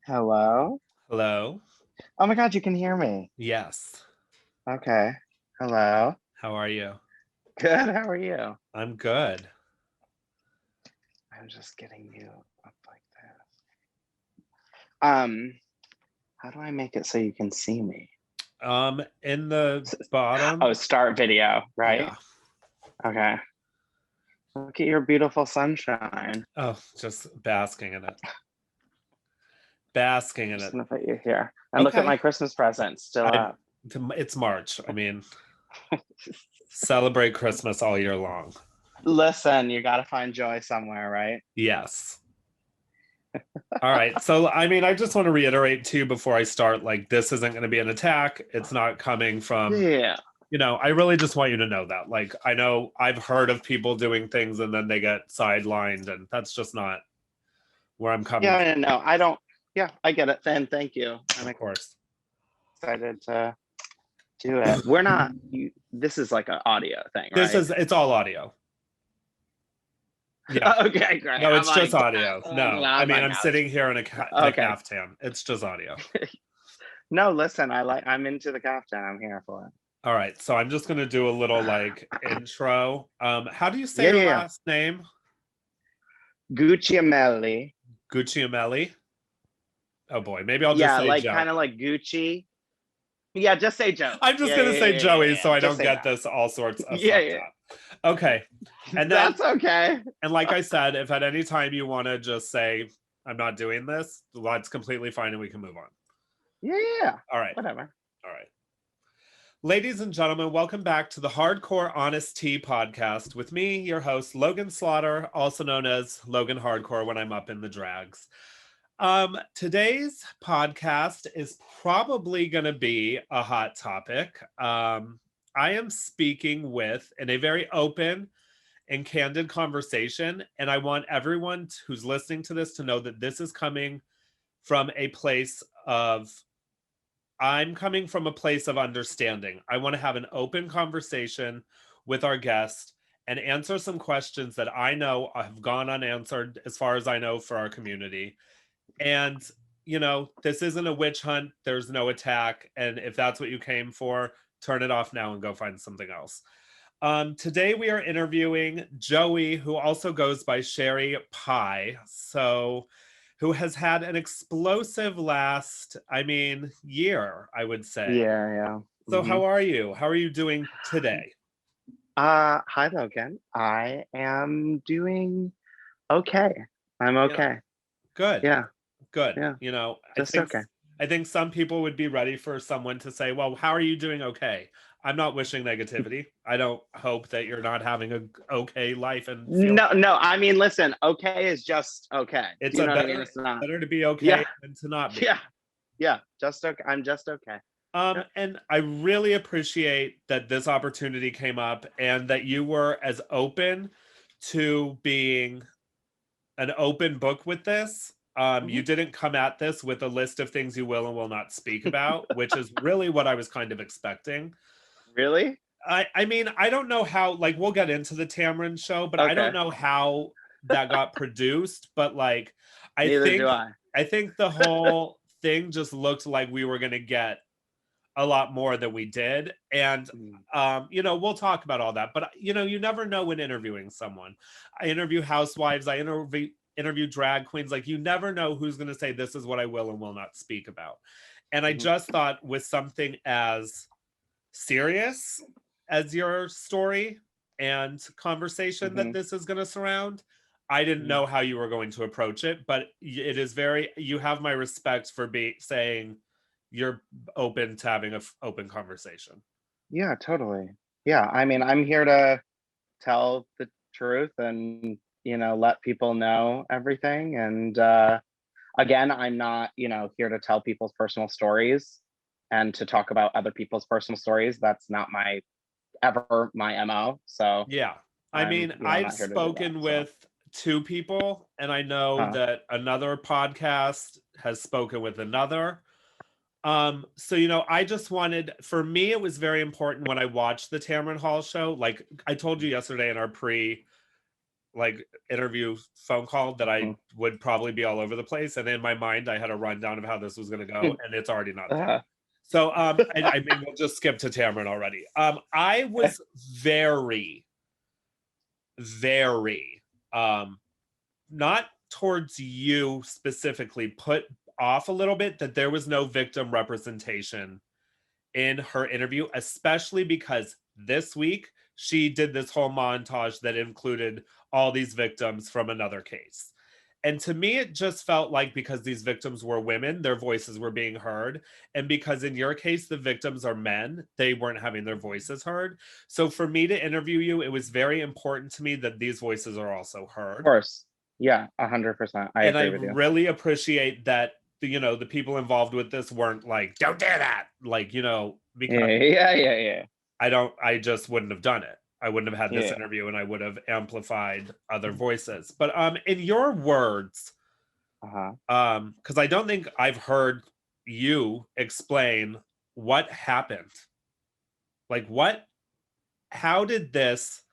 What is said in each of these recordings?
Hello? Hello. Oh my God, you can hear me. Yes. Okay. Hello. How are you? Good. How are you? I'm good. I'm just getting you up like this. How do I make it so you can see me? In the Oh, bottom. start video, right? Yeah. Okay. Look at your beautiful sunshine. Oh, just basking in it. Basking I'm in just it. gonna put you here. And look at Okay. my Christmas present still I up. it's March. I mean, celebrate Christmas all year long. Listen, you gotta find joy somewhere, right? Yes. All right. So, I mean, I just want to reiterate too before I start, like, this isn't going to be an attack. It's not coming from, Yeah. I really just want you to know that. Like, I know I've heard of people doing things and then they get sidelined, and that's just not where I'm coming from, Yeah, no, I don't. Yeah, I get it. Then thank you. I'm of course. excited to do it. We're not. This is like an audio thing, right? It's all audio. Yeah. Okay, great. No, I'm it's just like, audio. No, I on mean, my I'm couch. sitting here in a Okay. caftan. It's just audio. No, listen. I'm into the caftan. I'm here for it. All right. So I'm just going to do a little like intro. How do you say Yeah, your yeah, yeah. last name? Gucciamelli. Gucciamelli. Oh boy, maybe I'll just Yeah, say like Joe. kind of like Gucci. Yeah, just say Joey. I'm just Yeah, gonna yeah, say yeah, yeah, yeah, Joey so yeah. I Just don't say get that. this all sorts of Yeah, fucked yeah. up. Okay. And then That's okay. and like I said, if at any time you want to just say I'm not doing this, that's completely fine and we can move on. Yeah, yeah, yeah. All right. Whatever. All right. Ladies and gentlemen, welcome back to the Hardcore HonesTEA podcast with me, your host, Logan Slaughter, also known as Logan Hardcore when I'm up in the drags. Today's podcast is probably going to be a hot topic. I am speaking with, in a very open and candid conversation, and I want everyone who's listening to this to know that this is coming from a place of I'm coming from a place of understanding. I want to have an open conversation with our guest and answer some questions that I know have gone unanswered, as far as I know, for our community. And, this isn't a witch hunt. There's no attack. And if that's what you came for, turn it off now and go find something else. Today we are interviewing Joey, who also goes by Sherry Pie. So, who has had an explosive last, year, I would say. Yeah, yeah. So, Mm-hmm. how are you? How are you doing today? Hi Logan. I am doing okay. I'm Yeah, okay. good, Yeah, good. yeah. I Just think okay. I think some people would be ready for someone to say, "Well, how are you doing? Okay." I'm not wishing negativity. I don't hope that you're not having a okay life and feel. No, no. I mean, listen. Okay is just okay. It's You a know what I mean? better It's not. better to be okay Yeah, than to not be. yeah, yeah. Just okay. I'm just okay. Yeah. And I really appreciate that this opportunity came up and that you were as open to being an open book with this. You Mhm. didn't come at this with a list of things you will and will not speak about, which is really what I was kind of expecting. Really? I don't know how, like, we'll get into the Tamron show, but I don't Okay. know how that got produced, but like, I Neither do think, I. I think the whole thing just looked like we were going to get a lot more than we did. And, Mm. we'll talk about all that, but you never know when interviewing someone. I interview housewives, I interview drag queens. Like, you never know who's going to say, this is what I will and will not speak about. And I Mhm. just thought with something as serious as your story and conversation that Mhm. this is going to surround, I didn't Mhm. know how you were going to approach it, but it is you have my respect for saying you're open to having an open conversation. Yeah, totally. Yeah. I mean, I'm here to tell the truth and let people know everything. And again, I'm not here to tell people's personal stories and to talk about other people's personal stories. That's not my mo. So Yeah. I'm I've not here to do that. spoken So with two people, and I know uh, that another podcast has spoken with another. So I just wanted, for me, it was very important when I watched the Tamron Hall show. Like I told you yesterday in our like interview phone call that I Mhm. would probably be all over the place. And in my mind, I had a rundown of how this was going to go, and it's already not there. So, I mean, we'll just skip to Tamron already. I was very, very, not towards you specifically, put off a little bit that there was no victim representation in her interview, especially because this week she did this whole montage that included all these victims from another case. And to me, it just felt like because these victims were women, their voices were being heard. And because in your case, the victims are men, they weren't having their voices heard. So for me to interview you, it was very important to me that these voices are also Of heard. course. Yeah, 100%. I And I agree with you. really appreciate that, the people involved with this weren't like, don't do that. Like, because Yeah. I just wouldn't have done it. I wouldn't have had this Yeah. interview, and I would have amplified other voices. But in your words, Uh-huh. because I don't think I've heard you explain what happened. Like how did this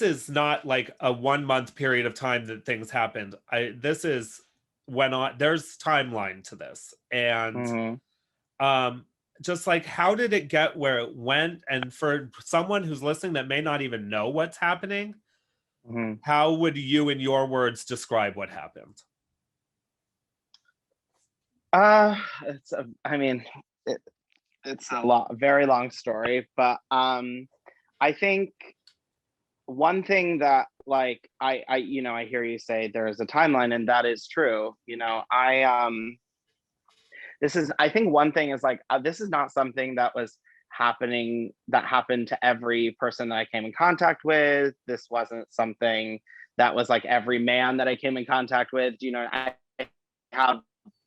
is not like a 1 month period of time that things happened. This is went on, there's timeline to this. And Mhm. um just like, how did it get where it went? And for someone who's listening that may not even know what's happening, Mhm. how would you in your words describe what happened? I mean, it, it's a very long story, but I think one thing that like I hear you say there is a timeline, and that is true. I think one thing is like this is not something that happened to every person that I came in contact with. This wasn't something that was like every man that I came in contact with. I have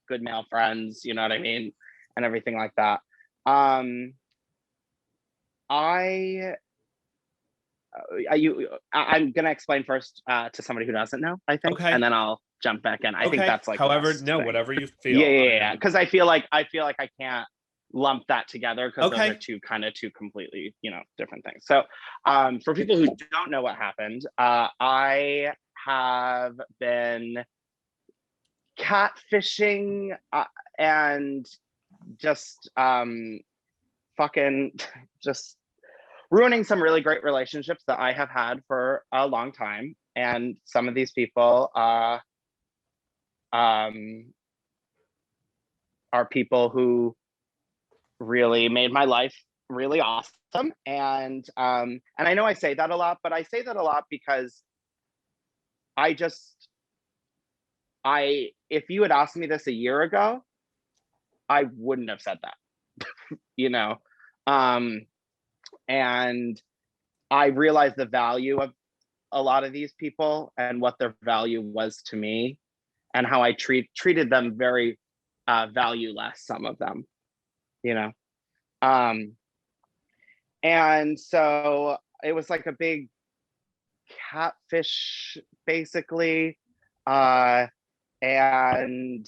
good male friends, you know what I mean, and everything like that. Um, I I'm gonna explain first to somebody who doesn't know, I think, Okay. and then I'll jump back in. I think Okay. that's like the However, best no, thing. whatever you Yeah, feel. yeah, yeah. Because I feel like I can't lump that together because those are Okay. two completely different things. So, for people who don't know what happened, I have been catfishing and just fucking just ruining some really great relationships that I have had for a long time. And some of these people um, are people who really made my life really awesome. And I know I say that a lot, but I say that a lot because I just I if you had asked me this a year ago, I wouldn't have said that, you know. Um, and I realized the value of a lot of these people and what their value was to me, and how I treated them very valueless, some of them, you know. Um, and so it was like a big catfish, basically. Uh, and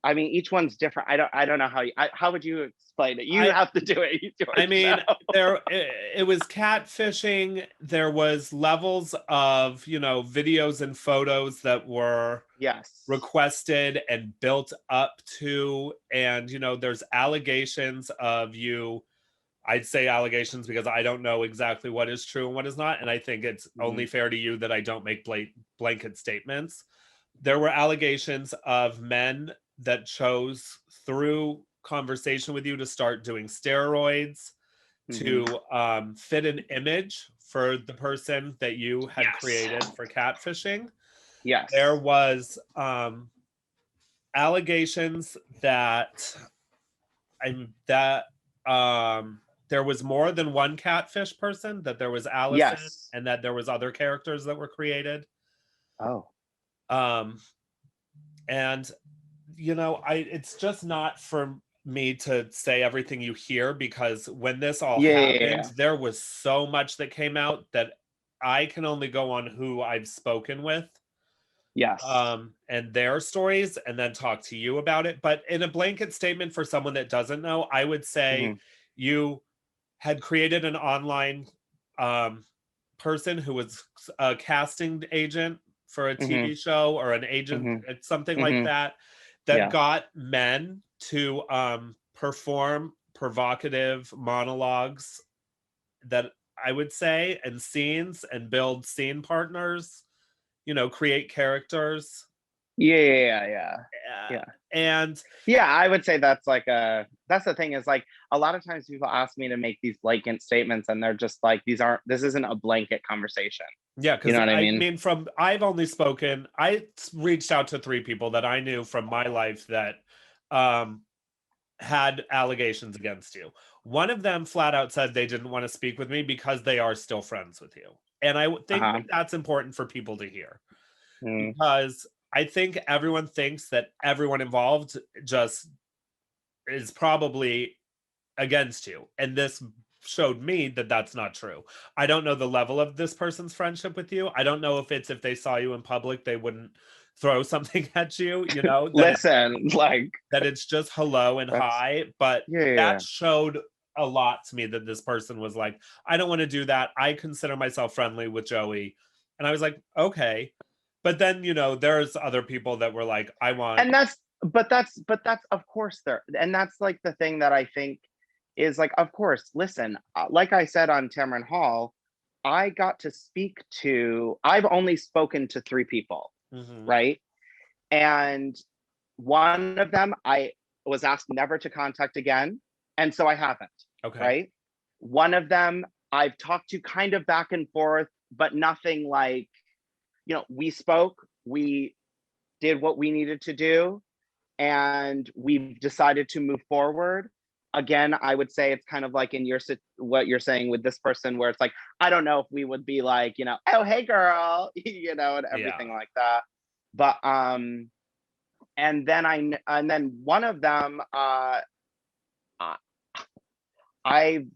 I mean, each one's different. I don't know how would you explain it? You I have to do it. I George, mean, no. it was catfishing. There was levels of, videos and photos that were Yes. requested and built up to, and there's allegations of you. I'd say allegations because I don't know exactly what is true and what is not, and I think it's only Mhm. fair to you that I don't make blanket statements. There were allegations of men that chose through conversation with you to start doing steroids Mhm. to fit an image for the person that you had Yes. created for catfishing. There Yes. was allegations that I'm that there was more than one catfish person, that there was Allison Yes. and that there was other characters that were created. Oh. Um and I it's just not for me to say everything you hear, because when this all happened, Yeah. there was so much that came out that I can only go on who I've spoken with Yes. and their stories, and then talk to you about it. But in a blanket statement for someone that doesn't know, I would say Mhm. you had created an online um person who was a casting agent for a Mm-hmm. TV show or an agent, Mm-hmm. something like Mm-hmm. that, that Yeah. got men to perform provocative monologues that I would say, and scenes, and build scene partners, create characters. Yeah. Yeah. Yeah. Uh, Yeah. and Yeah, I would say that's the thing is like a lot of times people ask me to make these blanket statements and they're just like this isn't a blanket conversation. yeah, You because know what I I mean? mean, I reached out to 3 people that I knew from my life that um, had allegations against you. One of them flat out said they didn't want to speak with me because they are still friends with you. And I think Uh-huh. that that's important for people to hear, Mm. because I think everyone thinks that everyone involved just is probably against you. And this showed me that that's not true. I don't know the level of this person's friendship with you. I don't know if they saw you in public, they wouldn't throw something at you, Listen, like that it's just hello and that's hi. But yeah, yeah, that yeah. showed a lot to me, that this person was like, I don't want to do that. I consider myself friendly with Joey. And I was like, okay. But then, there's other people that were like, I want, And that's of course there, and that's like the thing that I think is like, of course, listen, like I said on Tamron Hall, I've only spoken to 3 people, mhm, right? And one of them I was asked never to contact again, and so I haven't, okay. right? One of them I've talked to kind of back and forth, but nothing like, we spoke, we did what we needed to do, and we've decided to move forward. Again, I would say it's kind of like in what you're saying with this person, where it's like, I don't know if we would be like, oh, hey girl, and Yeah. everything like that. But and then one of them, I I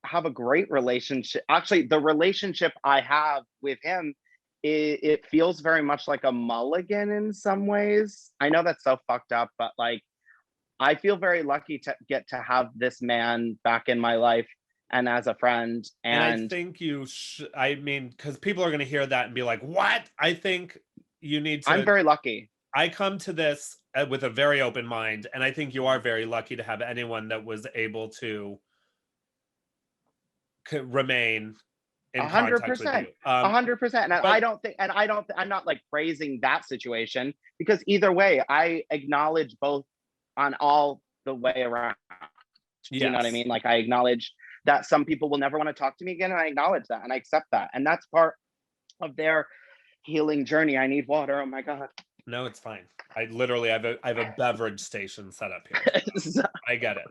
have a great relationship. Actually, the relationship I have with him, it feels very much like a mulligan in some ways. I know that's so fucked up, but like I feel very lucky to get to have this man back in my life and as a friend. And I And think I mean, because people are going to hear that and be like, what? I think you need I'm to, very lucky. I come to this with a very open mind. And I think you are very lucky to have anyone that was able to remain A in hundred contact with percent. you. 100%. And But I'm not like praising that situation, because either way, I acknowledge both on all the way around. Do you know what I yes, mean? Like I acknowledge that some people will never want to talk to me again, and I acknowledge that and I accept that. And that's part of their healing journey. I need water. Oh my God. no, it's fine. I literally I have a beverage station set up here. So, I get it.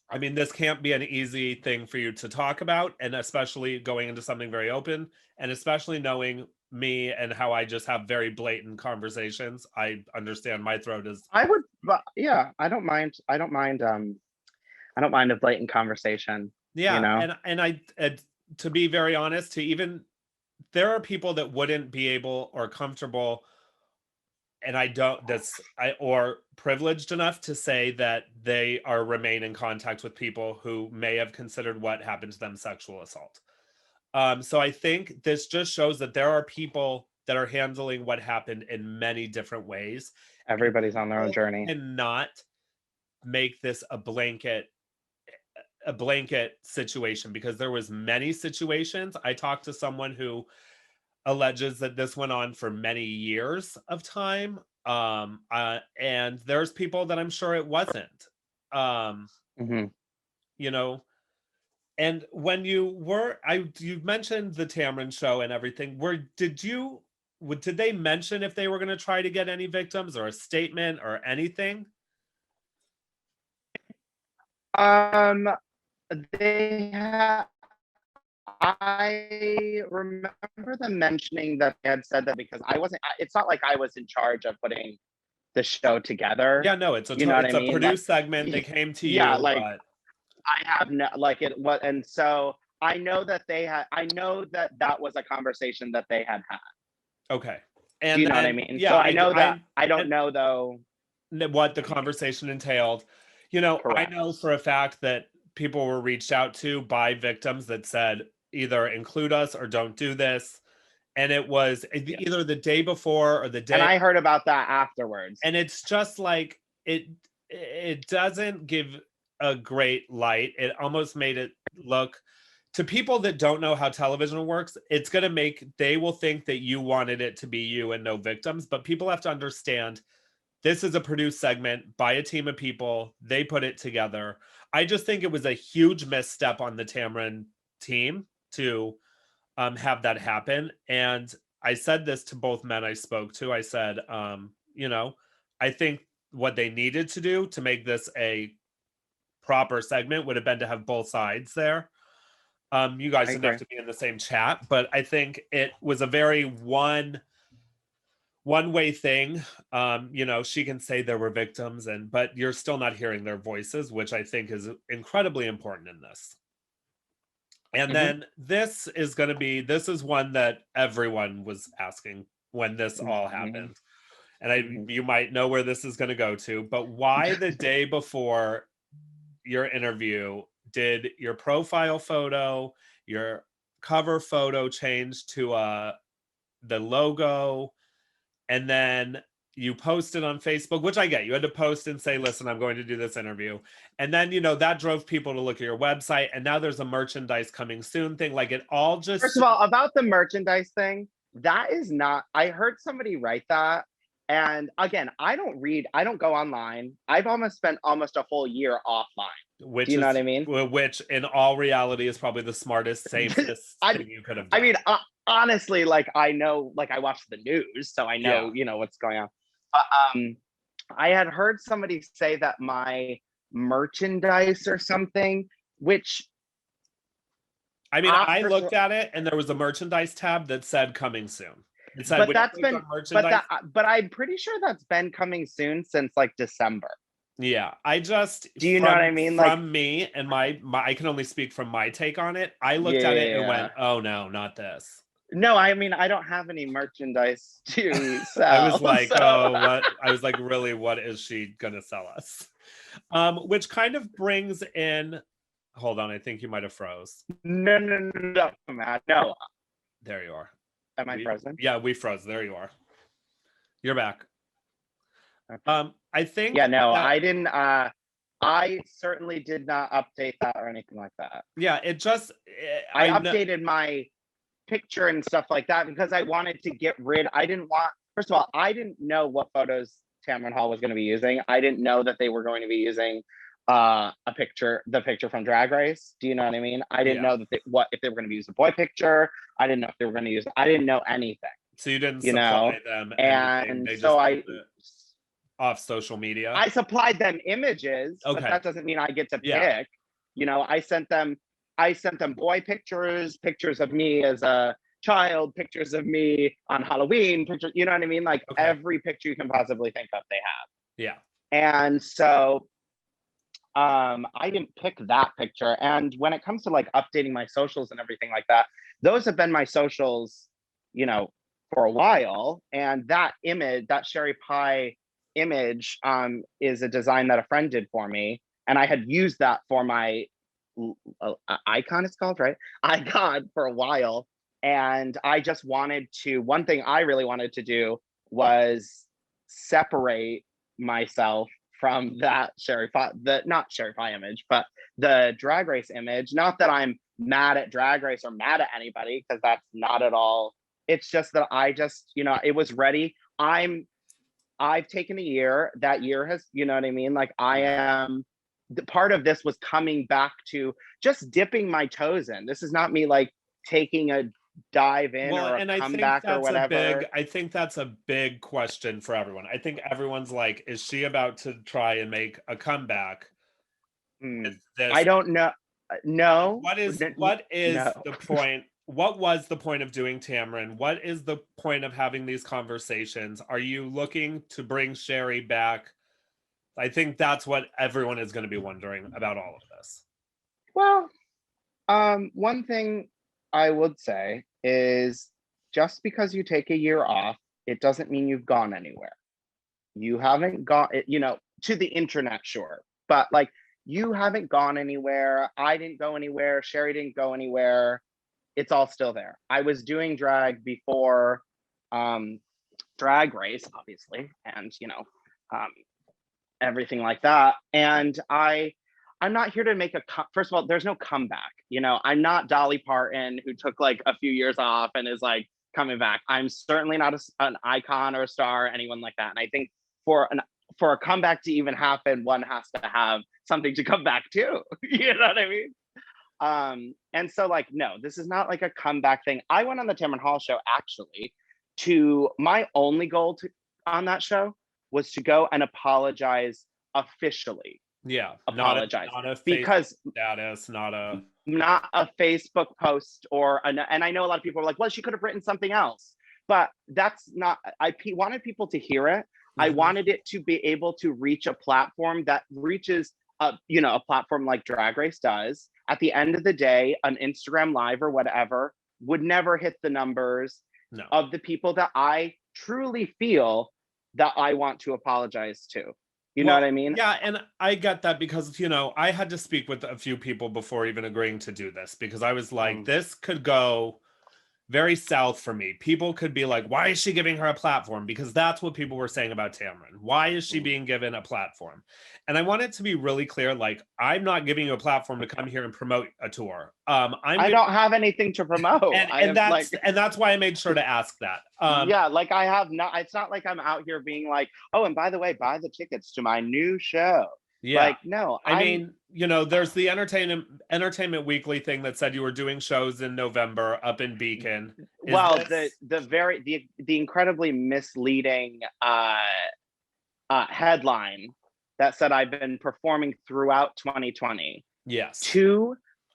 I mean, this can't be an easy thing for you to talk about, and especially going into something very open, and especially knowing me and how I just have very blatant conversations. I understand my throat is, I would, but yeah, I don't mind. I don't mind a blatant conversation, you yeah, know? and to be very honest, to even there are people that wouldn't be able or comfortable, and I don't that's I or privileged enough to say that they are remain in contact with people who may have considered what happened to them sexual assault. So I think this just shows that there are people that are handling what happened in many different ways, and Everybody's on their own people journey. cannot make this a blanket situation, because there was many situations. I talked to someone who alleges that this went on for many years of time, and there's people that I'm sure it wasn't. Um, Hmm. you know, And when you mentioned the Tamron show and everything. Did they mention if they were going to try to get any victims or a statement or anything? Um, they had. I remember them mentioning that they had said that because I wasn't. It's not like I was in charge of putting the show together. Yeah, no, You know what I it's a mean? Like, produced segment. They came to yeah, you, like but I have no, like it was, and so I know that they had. I know that that was a conversation that they had had. okay. Do And you know what I then mean? yeah, So I know that. I I don't and know though. what the conversation entailed. I know Correct. for a fact that people were reached out to by victims that said, either include us or don't do this. And it was either the day before or the day. And I heard about that afterwards. And it's just like, it doesn't give a great light. It almost made it look, to people that don't know how television works, it's going to make, they will think that you wanted it to be you and no victims. But people have to understand, this is a produced segment by a team of people. They put it together. I just think it was a huge misstep on the Tamron team to have that happen. And I said this to both men I spoke to. I said, you know, I think what they needed to do to make this a proper segment would have been to have both sides there. You guys didn't have to be in the same chat, but I think it was a very one-way thing. You know, she can say there were victims, but you're still not hearing their voices, which I think is incredibly important in this. And then this is one that everyone was asking when this all happened. And you might know where this is going to go to, but why the day before your interview did your profile photo, your cover photo change to the logo, and then you posted on Facebook, which I get. You had to post and say, listen, I'm going to do this interview. And then, you know, that drove people to look at your website. And now there's a merchandise coming soon thing. Like, it all just... First of all, about the merchandise thing, that is not... I heard somebody write that. And again, I don't go online. I've spent almost a whole year offline. Do you know what I mean? Which in all reality is probably the smartest, safest thing you could have done. I mean, honestly, like, I know, like, I watch the news, so I know, you know, what's going on. I had heard somebody say that my merchandise or something, which... I mean, I looked at it and there was a merchandise tab that said coming soon. But that's been, but I'm pretty sure that's been coming soon since like December. Yeah, I just... Do you know what I mean? From me and my I can only speak from my take on it. I looked at it and went, oh no, not this. No, I mean, I don't have any merchandise to sell. I was like, oh, what? I was like, really, what is she gonna sell us? Which kind of brings in... Hold on, I think you might have froze. No, Matt. No. There you are. Am I frozen? Yeah, we froze. There you are. You're back. Okay. I think... Yeah, no, I didn't... I certainly did not update that or anything like that. Yeah, it just... I updated my picture and stuff like that because I wanted to get rid... I didn't want... First of all, I didn't know what photos Tamron Hall was going to be using. I didn't know that they were going to be using the picture from Drag Race. Do you know what I mean? I didn't know that if they were going to use a boy picture. I didn't know if they were going to use... I didn't know anything. So you didn't supply them and so off social media. I supplied them images, but that doesn't mean I get to pick. You know, I sent them boy pictures of me as a child, pictures of me on Halloween, pictures, you know what I mean? Like every picture you can possibly think of, they have. Yeah. And so I didn't pick that picture. And when it comes to like updating my socials and everything like that, those have been my socials, you know, for a while. And that image, that Sherry Pie image, is a design that a friend did for me. And I had used that for my icon, it's called, right? Icon for a while. And I just wanted to, one thing I really wanted to do was separate myself from that Sherry Pie, not Sherry Pie image, but the Drag Race image. Not that I'm mad at Drag Race or mad at anybody, because that's not at all. It's just that I just, you know, it was ready. I've taken a year. That year has, you know what I mean? Like the part of this was coming back to just dipping my toes in. This is not me like taking a dive in or a comeback or whatever. I think that's a big question for everyone. I think everyone's like, is she about to try and make a comeback? I don't know. No. What is the point? What was the point of doing Tamron? What is the point of having these conversations? Are you looking to bring Sherry back? I think that's what everyone is going to be wondering about all of this. Well, one thing I would say is just because you take a year off, it doesn't mean you've gone anywhere. You haven't gone, you know, to the internet, sure. But like, you haven't gone anywhere. I didn't go anywhere. Sherry didn't go anywhere. it's all still there. I was doing drag before Drag Race, obviously, and um, everything like that. And I'm not here to make first of all, there's no comeback. I'm not Dolly Parton, who took like a few years off and is like coming back. I'm certainly not an icon or a star, anyone like that. And I think for a comeback to even happen, one has to have something to come back to. You know what I mean? And so like, no, this is not like a comeback thing. I went on the Tamron Hall show actually to my only goal on that show was to go and apologize officially. Yeah, Apologize not a because status, not a Facebook post and I know a lot of people are like, well, she could have written something else, but that's not. I wanted people to hear it. I wanted it to be able to reach a platform that reaches a platform like Drag Race does. At the end of the day, an Instagram live or whatever would never hit the numbers of the people that I truly feel that I want to apologize to. You know what I mean? Yeah, and I get that because, I had to speak with a few people before even agreeing to do this because I was like, this could go very south for me. People could be like, why is she giving her a platform? Because that's what people were saying about Tamron. Why is she being given a platform? And I want it to be really clear, like, I'm not giving you a platform to come here and promote a tour. I don't have anything to promote. And that's why I made sure to ask that. Yeah, like I have not, it's not like I'm out here being like, oh, and by the way, buy the tickets to my new show. Yeah. Like, no, I mean, there's the Entertainment Weekly thing that said you were doing shows in November up in Beacon. The incredibly misleading headline that said I've been performing throughout 2020. Yes.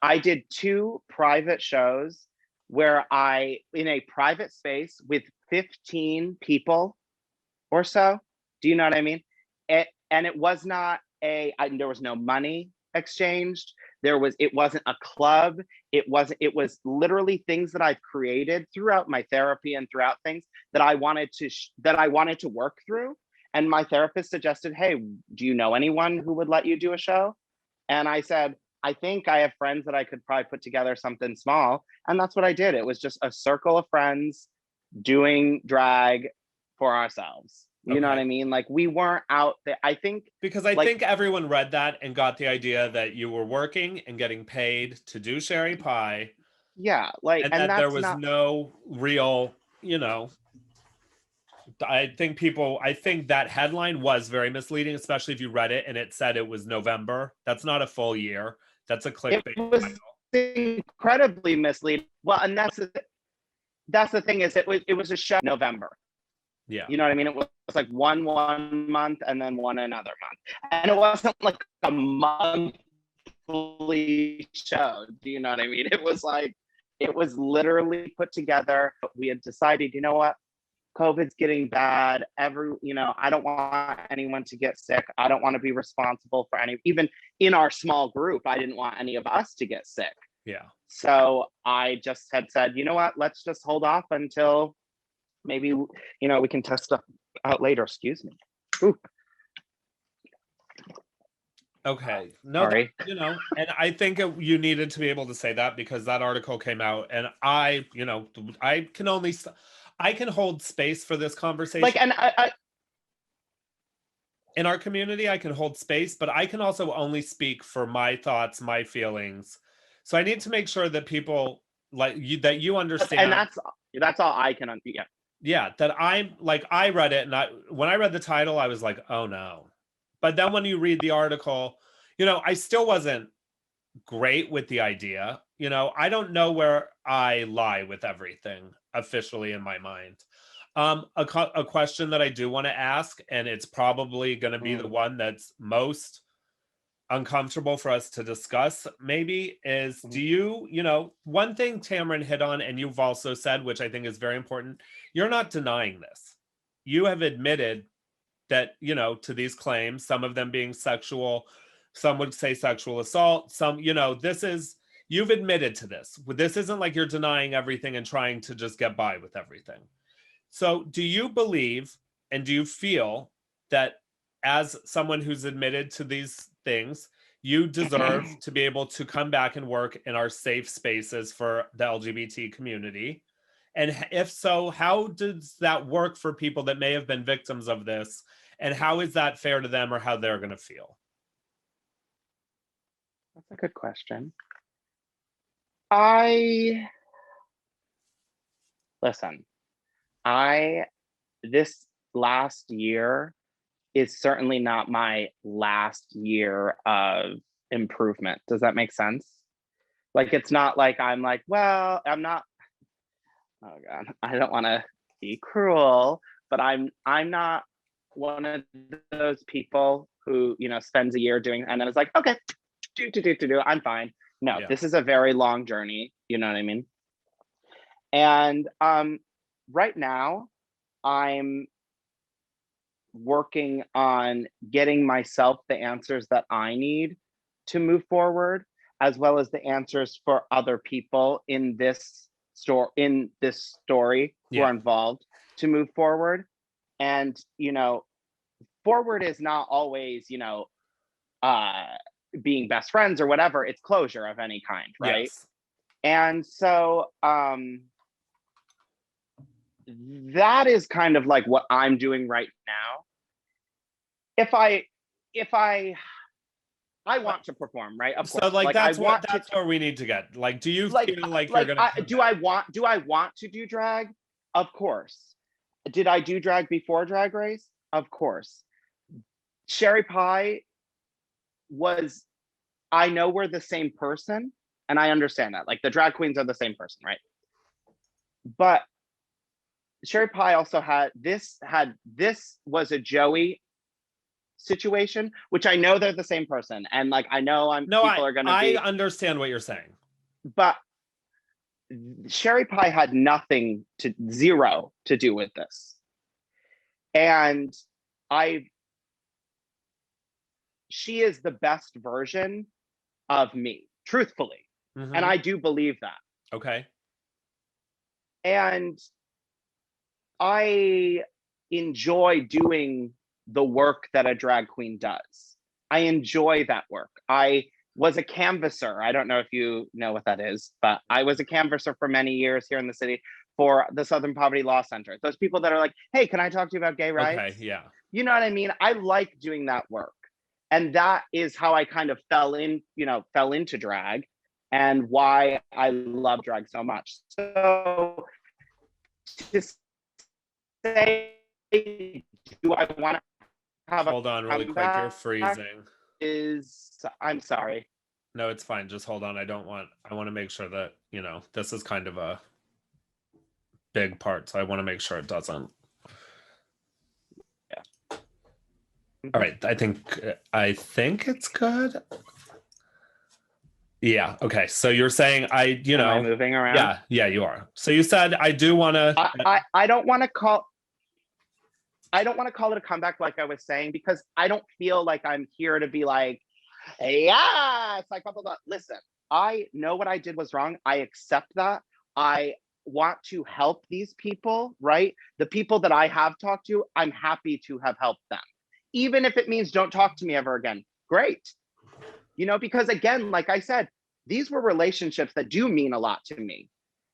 I did 2 private shows where in a private space with 15 people or so. Do you know what I mean? And it was not there was no money exchanged. It wasn't a club. It was literally things that I've created throughout my therapy and throughout things that I wanted to work through. And my therapist suggested, hey, do you know anyone who would let you do a show? And I said, I think I have friends that I could probably put together something small. And that's what I did. It was just a circle of friends doing drag for ourselves. You know what I mean? Like we weren't out there. I think think everyone read that and got the idea that you were working and getting paid to do Sherry Pie. Yeah, and that there was no real, I think that headline was very misleading, especially if you read it and it said it was November. That's not a full year. That's a clickbait. It was incredibly misleading. Well, and that's the thing is it was a show in November. Yeah. You know what I mean? It was like one month and then one another month. And it wasn't like a monthly show. Do you know what I mean? It was literally put together. We had decided, you know what? COVID's getting bad. I don't want anyone to get sick. I don't want to be responsible for even in our small group, I didn't want any of us to get sick. Yeah. So I just had said, you know what? Let's just hold off until maybe, we can test stuff out later. Excuse me. Ooh. Okay. No, sorry. And I think you needed to be able to say that because that article came out and I can hold space for this conversation. Like, and in our community, I can hold space, but I can also only speak for my thoughts, my feelings. So I need to make sure that people that you understand. And that's all I can yeah. Yeah, that I read it and when I read the title, I was like, oh no. But then when you read the article, I still wasn't great with the idea. I don't know where I lie with everything officially in my mind. A question that I do want to ask, and it's probably going to be the one that's most uncomfortable for us to discuss maybe is, do you, one thing Tamron hit on, and you've also said, which I think is very important, you're not denying this. You have admitted that, to these claims, some of them being sexual, some would say sexual assault, some, you've admitted to this. This isn't like you're denying everything and trying to just get by with everything. So do you believe and do you feel that as someone who's admitted to these things, you deserve to be able to come back and work in our safe spaces for the LGBT community. And if so, how does that work for people that may have been victims of this? And how is that fair to them or how they're going to feel? That's a good question. Listen, this last year is certainly not my last year of improvement. Does that make sense? Like, it's not like I'm like, well, I'm not, oh God, I don't want to be cruel, but I'm not one of those people who, spends a year doing, and then it's like, okay, I'm fine. No, Yeah. this is a very long journey. You know what I mean? And right now, I'm working on getting myself the answers that I need to move forward, as well as the answers for other people in this story who Yeah. are involved to move forward. And forward is not always being best friends or whatever. It's closure of any kind, right? Yes. And so that is kind of like what I'm doing right now. If I want to perform, right? Of course. So like that's that's where we need to get. Like, do you feel like you're gonna do I want to do drag? Of course. Did I do drag before Drag Race? Of course. Sherry Pie I know we're the same person, and I understand that. Like, the drag queens are the same person, right? But Sherry Pie also this was a Joey situation, which I know they're the same person, and like I know people are gonna be. I understand what you're saying, but Sherry Pie had zero to do with this, and she is the best version of me, truthfully, and I do believe that. Okay. And I enjoy doing the work that a drag queen does. I enjoy that work. I was a canvasser. I don't know if you know what that is, but I was a canvasser for many years here in the city for the Southern Poverty Law Center. Those people that are like, hey, can I talk to you about gay rights? Okay, yeah. You know what I mean? I like doing that work. And that is how I kind of fell into drag, and why I love drag so much. So to say, do I want to have hold on really quick, you're freezing. I'm sorry. No, it's fine. Just hold on. I want to make sure that, this is kind of a big part. So I want to make sure it doesn't. Yeah. All right. I think it's good. Yeah. Okay. So you're saying Am I moving around? Yeah, you are. So you said I do want to. I don't want to call it a comeback, like I was saying, because I don't feel like I'm here to be like, yeah, it's like blah blah blah. Listen, I know what I did was wrong. I accept that. I want to help these people, right? The people that I have talked to, I'm happy to have helped them, even if it means don't talk to me ever again. Great. Because again, like I said, these were relationships that do mean a lot to me.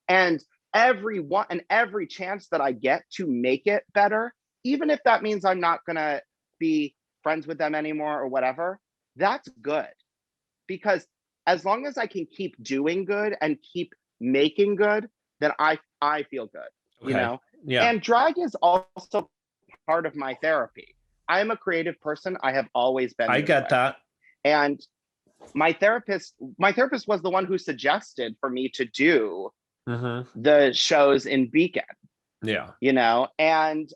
And every chance that I get to make it better, even if that means I'm not going to be friends with them anymore or whatever, that's good. Because as long as I can keep doing good and keep making good, then I feel good, Okay. Yeah. And drag is also part of my therapy. I am a creative person. I have always been. I get that. And my therapist was the one who suggested for me to do the shows in Beacon. Yeah. And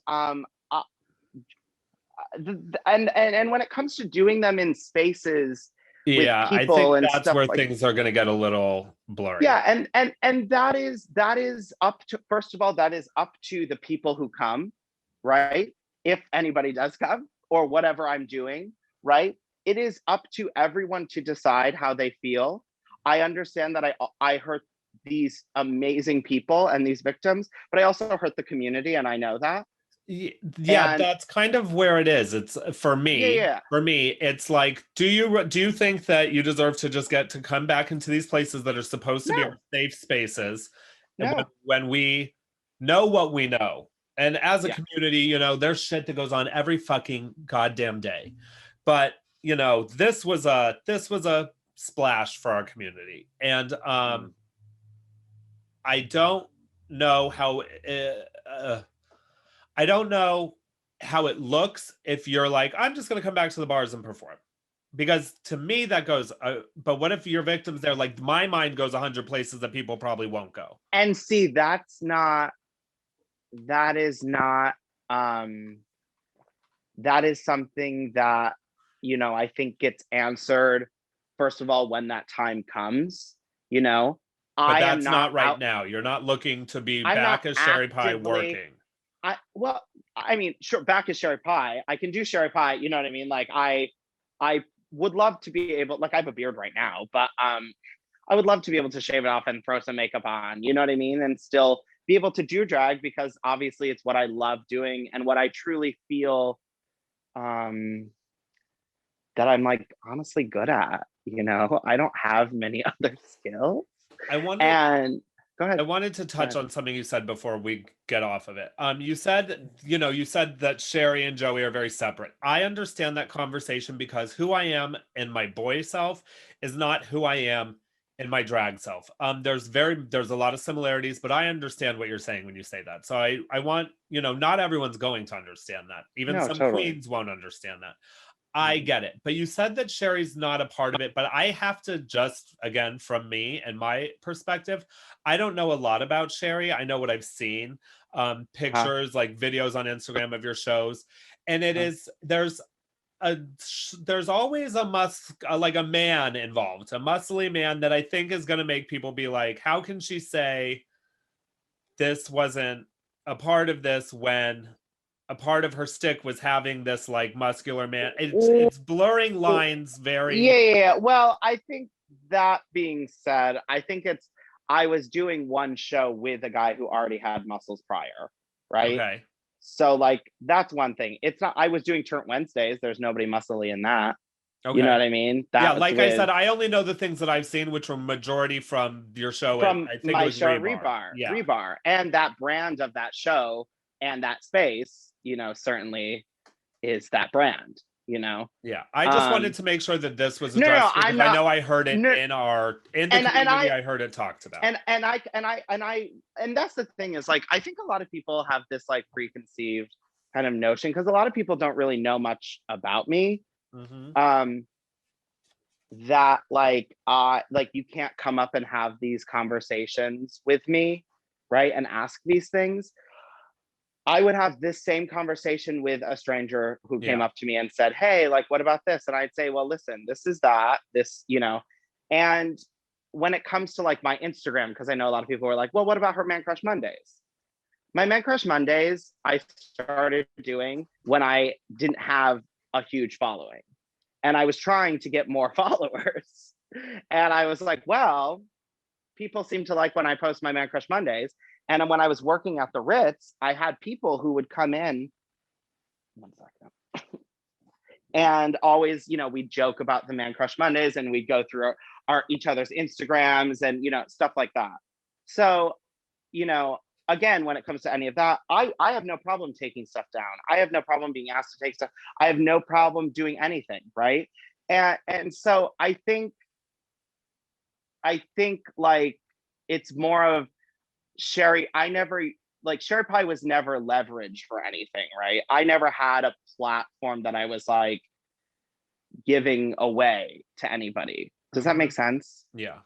and when it comes to doing them in spaces with people, I think that's where like, things are going to get a little blurry. Yeah, and that is up to, first of all, that is up to the people who come, right? If anybody does come, or whatever I'm doing, right? It is up to everyone to decide how they feel. I understand that I hurt these amazing people and these victims, but I also hurt the community, and I know that. Yeah, And that's kind of where it is. It's for yeah, me. yeah, For me, it's like, do you think that you deserve to just get to come back into these places that are supposed to be our no, safe spaces, and no, when we know what we know, and as a yeah, community, there's shit that goes on every fucking goddamn day, but this was a splash for our community, and mm, I don't know how. I don't know how it looks if you're like, I'm just going to come back to the bars and perform. Because to me, that goes, but what if your victims there? Like, my mind goes 100 places that people probably won't go. and see, that is not, um, that is something that, I think gets answered, first of all, when that time comes, you know, But I am that's not not right out, now. You're not looking to be I'm not back as Sherry Pie actively, working. well, I mean, sure, back is Sherry Pie. I can do Sherry Pie, you know what I mean? Like, I would love to be able, like, I have a beard right now, but I would love to be able to shave it off and throw some makeup on, you know what I mean? And still be able to do drag, because obviously it's what I love doing and what I truly feel, um that I'm, like, honestly good at, you know? I don't have many other skills. I wanted And go I ahead. wanted to Go touch ahead. on something you said before we get off of it. You said that Sherry and Joey are very separate. I understand that conversation because who I am in my boy self is not who I am in my drag self. There's a lot of similarities, but I understand what you're saying when you say that. So I want, not everyone's going to understand that. Even No, some totally. queens won't understand that. I Mhm. get it. But you said that Sherry's not a part of it. But I have to just, again, from me and my perspective, I don't know a lot about Sherry. I know what I've seen, Uh-huh, pictures, like videos on Instagram of your shows. And uh-huh. there's always like a man involved, a muscly man that I think is going to make people be like, how can she say this wasn't a part of this when a part of her stick was having this like muscular man. It's blurring lines Yeah, very. yeah, yeah. Well, I think, that being said, I think it's, I was doing one show with a guy who already had muscles prior, right? Okay. So, like, that's one thing. It's not, I was doing Turnt Wednesdays. There's nobody muscly in that. You know Okay. what I mean? Yeah, That's like I with, said, I only know the things that I've seen, which were majority from your show at, from I think it my was show at Rebar. Rebar, Yeah. Rebar, and that brand of that show and that space, certainly is that brand, you know. Yeah. I just wanted Um, to make sure that this was no, no, addressed I'm because I not. know I heard it No, in the and community, I I heard it talked about. and that's the thing, is, like, I think a lot of people have this, like, preconceived kind of notion, because a lot of people don't really know much about me, Hmm. um that, like, you can't come up and have these conversations with me, right, and ask these things. I would have this same conversation with a stranger who came Yeah. up to me and said, "Hey, like, what about this?" And I'd say, "Well, listen, this is that, this, and when it comes to, like, my Instagram, because I know a lot of people were like, well, what about her Man Crush Mondays? My Man Crush Mondays, I started doing when I didn't have a huge following, and I was trying to get more followers. And I was like, well, people seem to like when I post my Man Crush Mondays. And when I was working at the Ritz, I had people who would come in, one second, and always, we'd joke about the Man Crush Mondays, and we'd go through our each other's Instagrams, and stuff like that. So, you know, again, when it comes to any of that, I have no problem taking stuff down. I have no problem being asked to take stuff. I have no problem doing anything, right? And so I think, like, it's more of Sherry. I never, like, Sherry Pie was never leveraged for anything, right? I never had a platform that I was, like, giving away to anybody. Does that Hmm. make sense? Yeah.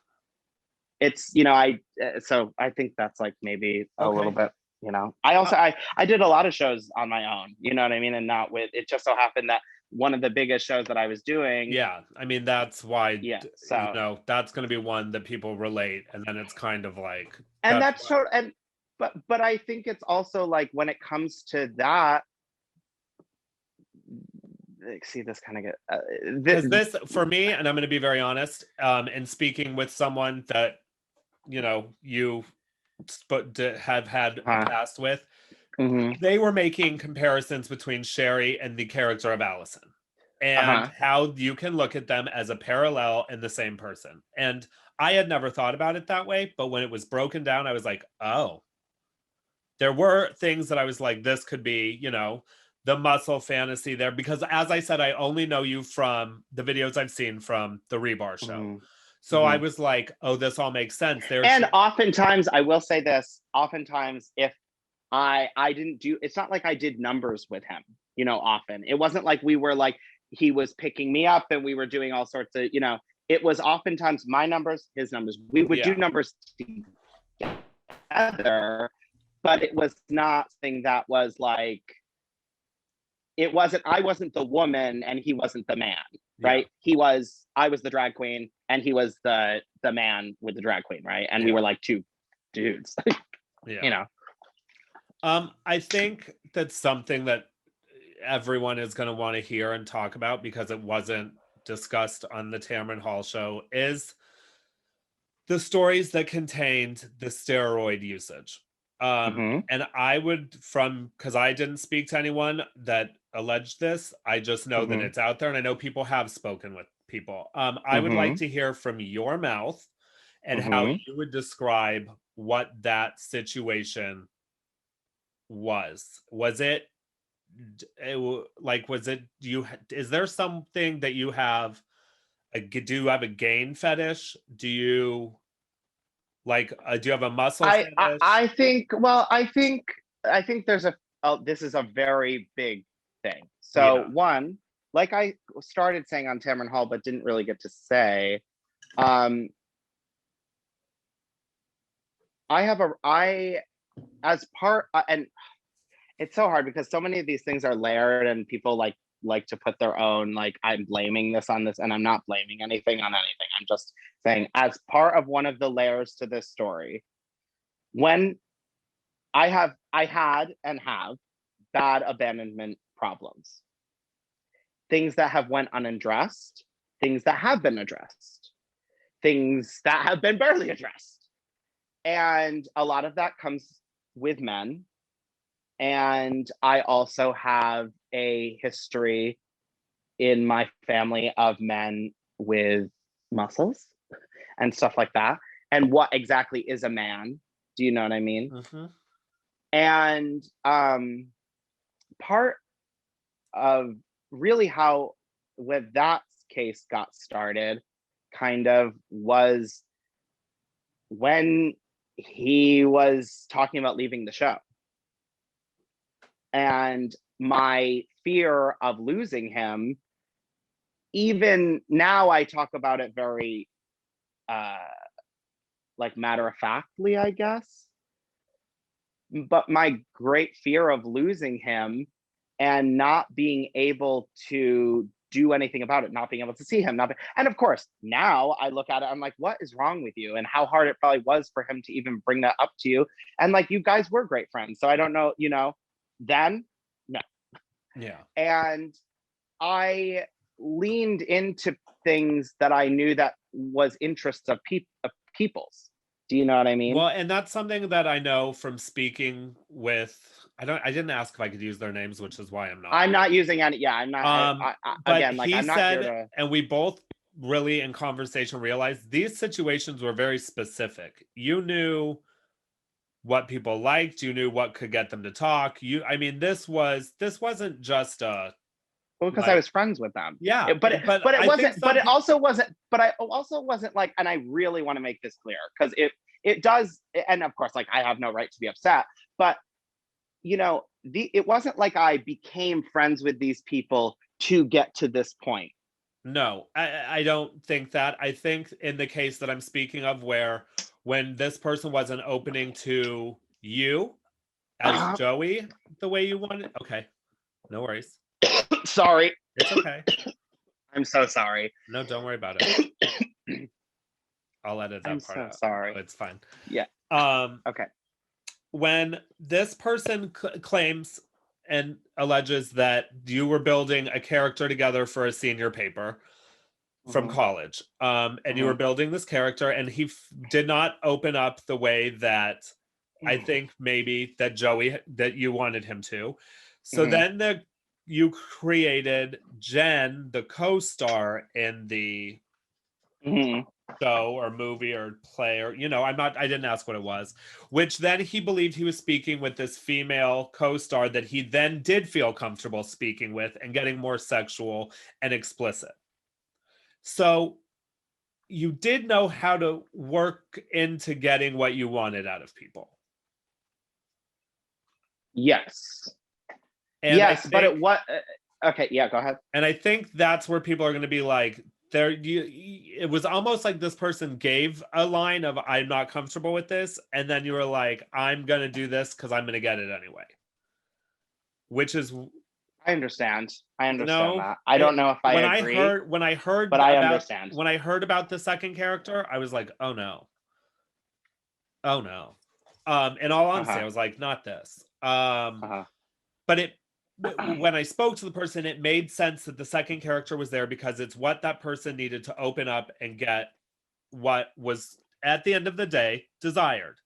It's, so I think that's, like, maybe a little Okay. bit, I Uh, also, I did a lot of shows on my own, you know what I mean? And not with, it just so happened that one of the biggest shows that I was doing, yeah. I mean, that's why, yeah, so, that's going to be one that people relate. And then it's kind of like, and that's that's why. sort, and but I think it's also, like, when it comes to that, like, see, this kind of get, Because this, for me, and I'm going to be very honest, in speaking with someone that, you have had a huh, past with, they were making comparisons between Sherry and the character of Allison, and how you can look at them as a parallel and the same person. And I had never thought about it that way, but when it was broken down, I was like, oh, there were things that I was like, this could be, you know, the muscle fantasy there. Because as I said, I only know you from the videos I've seen from the Rebar show. So I was like, oh, this all makes sense. And oftentimes, I will say this, oftentimes if I didn't do, it's not like I did numbers with him, you know, often. It wasn't like we were like, he was picking me up and we were doing all sorts of, you know, it was oftentimes my numbers, his numbers. We would do numbers together, but it was not something that was like, I wasn't the woman and he wasn't the man, right? I was the drag queen and he was the man with the drag queen, right? And we were like two dudes, you know? I think that's something that everyone is going to want to hear and talk about, because it wasn't discussed on the Tamron Hall show, is the stories that contained the steroid usage. And I would, because I didn't speak to anyone that alleged this, I just know that it's out there, and I know people have spoken with people. I would like to hear from your mouth and how you would describe what that situation was. Was it like, is there something that you have, do you have a gain fetish? Do you like, do you have a muscle fetish? I think there's this is a very big thing. So one, like I started saying on Tamron Hall, but didn't really get to say, as part, and it's so hard because so many of these things are layered and people like to put their own, like, I'm blaming this on this, and I'm not blaming anything on anything. I'm just saying, as part of one of the layers to this story, when I had and have bad abandonment problems, things that have went unaddressed, things that have been addressed, things that have been barely addressed. And a lot of that comes with men. And I also have a history in my family of men with muscles and stuff like that. And what exactly is a man? Do you know what I mean? And part of really how with that case got started kind of was when he was talking about leaving the show. And my fear of losing him, even now I talk about it very like matter-of-factly, I guess. But my great fear of losing him and not being able to do anything about it, not being able to see him, and of course, now I look at it, I'm like, what is wrong with you? And how hard it probably was for him to even bring that up to you. And like, you guys were great friends. So I don't know, you know, then, no. Yeah. And I leaned into things that I knew that was interests of people's. Do you know what I mean? Well, and that's something that I know from speaking with, I didn't ask if I could use their names, which is why I'm not. I'm not using any, I'm not, but again, like, he I'm not said, here to... and we both really in conversation realized these situations were very specific. You knew what people liked, you knew what could get them to talk. I mean, this wasn't just a... Well, because I was friends with them. Yeah, but it wasn't. But it also wasn't. But I also wasn't like. And I really want to make this clear, because it does. And of course, like, I have no right to be upset. But you know, it wasn't like I became friends with these people to get to this point. No, I don't think that. I think in the case that I'm speaking of, where when this person wasn't opening to you as Joey the way you wanted. Okay, no worries. Sorry. It's okay. I'm so sorry. No, don't worry about it. I'll edit that part out. Sorry. It's fine. Yeah. Okay. When this person claims and alleges that you were building a character together for a senior paper from college, and you were building this character, and he did not open up the way that I think maybe that you wanted him to. So Mhm. then you created Jen, the co-star in the Mhm. show or movie or play, or I didn't ask what it was, which then he believed he was speaking with this female co-star that he then did feel comfortable speaking with and getting more sexual and explicit. So you did know how to work into getting what you wanted out of people. Yes. And I Yes, but think it what okay, yeah, go ahead. and I think that's where people are going to be like, it was almost like this person gave a line of I'm not comfortable with this, and then you were like, I'm going to do this because I'm going to get it anyway. Which is, I understand. I you understand know, that. I don't know if I agree, when I heard but I about understand. the second character, I was like, oh no. Oh no. In all honesty, Uh-huh. I was like, not this. Uh-huh. But when I spoke to the person, it made sense that the second character was there because it's what that person needed to open up and get what was at the end of the day desired.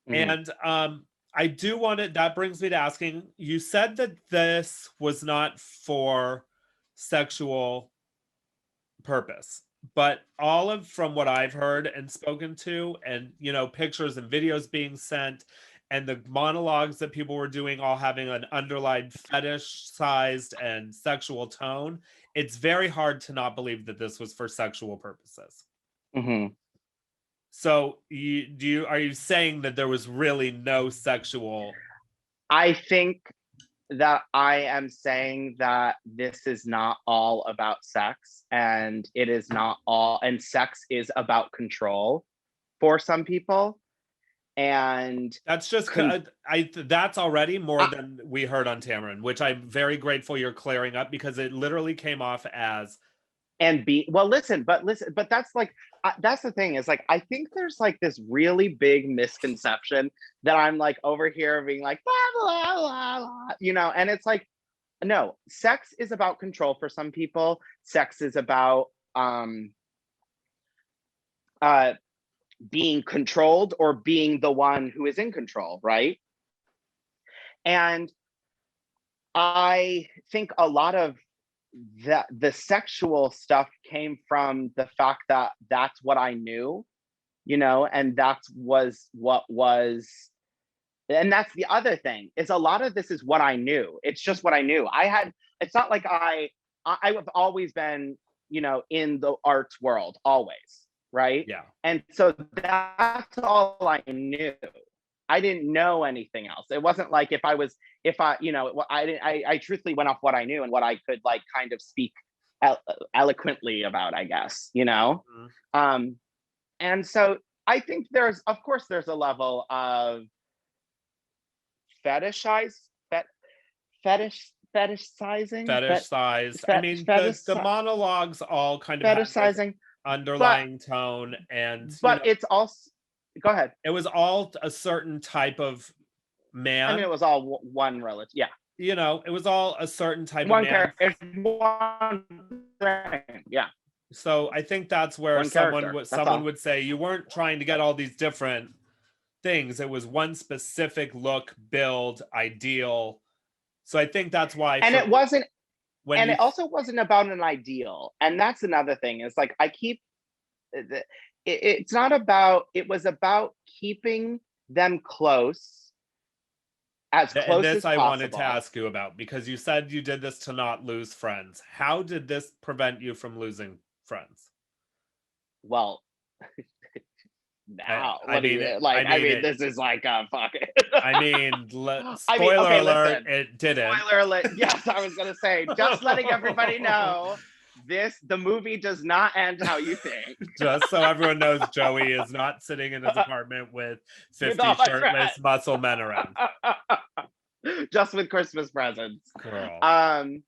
Mhm. And I do want to, that brings me to asking, you said that this was not for sexual purpose, but from what I've heard and spoken to, and pictures and videos being sent, and the monologues that people were doing, all having an underlined fetish sized and sexual tone, it's very hard to not believe that this was for sexual purposes. Mhm. So are you saying that there was really no sexual? I think that I am saying that this is not all about sex, and it is not all, and sex is about control for some people. And That's just con- that's already more I, than we heard on Tamron, which I'm very grateful you're clearing up, because it literally came off as and be well, listen, but that's like that's the thing, is like I think there's like this really big misconception that I'm like over here being like blah blah blah blah, and it's like, no, sex is about control for some people. Sex is about uh being controlled or being the one who is in control, right? And I think a lot of the sexual stuff came from the fact that that's what I knew, and that's was what was, and that's the other thing, is a lot of this is what I knew. It's just what I knew. It's not like I've always been, in the arts world, always, right? yeah. And so that's all I knew. I didn't know anything else. It wasn't like if I, I didn't, I truthfully went off what I knew and what I could like kind of speak eloquently about, I guess, Mhm. Um, and so I think of course, there's a level of fetishize, fetishizing, Fetish sized. I mean, fetish, the monologues all kind of had this fetishizing, but underlying tone, and it's also, go ahead. it was all a certain type of I mean, it man. was all one relative. Yeah. It was all a certain type of One man. character, one thing. Yeah. So I think that's where One character. That's someone all. would say you weren't trying to get all these different things. It was one specific look, build, ideal. So I think that's why And it wasn't, when and you it also wasn't about an ideal. And that's another thing. Is like I keep it's not about, it was about keeping them and close this as I wanted to possible. ask you about, because you said you did this to not lose friends. How did this prevent you from losing friends? Well, I, now I what do mean, you like? I I mean mean, it. this is like fuck it. I mean, I mean, spoiler okay, alert, listen. it didn't. Spoiler alert. Yes, I was gonna say, just letting everybody know, the movie does not end how you think. Just so everyone knows, Joey is not sitting in his apartment with With 50 all my friends. shirtless muscle men around. Just with Christmas presents. Girl. Um,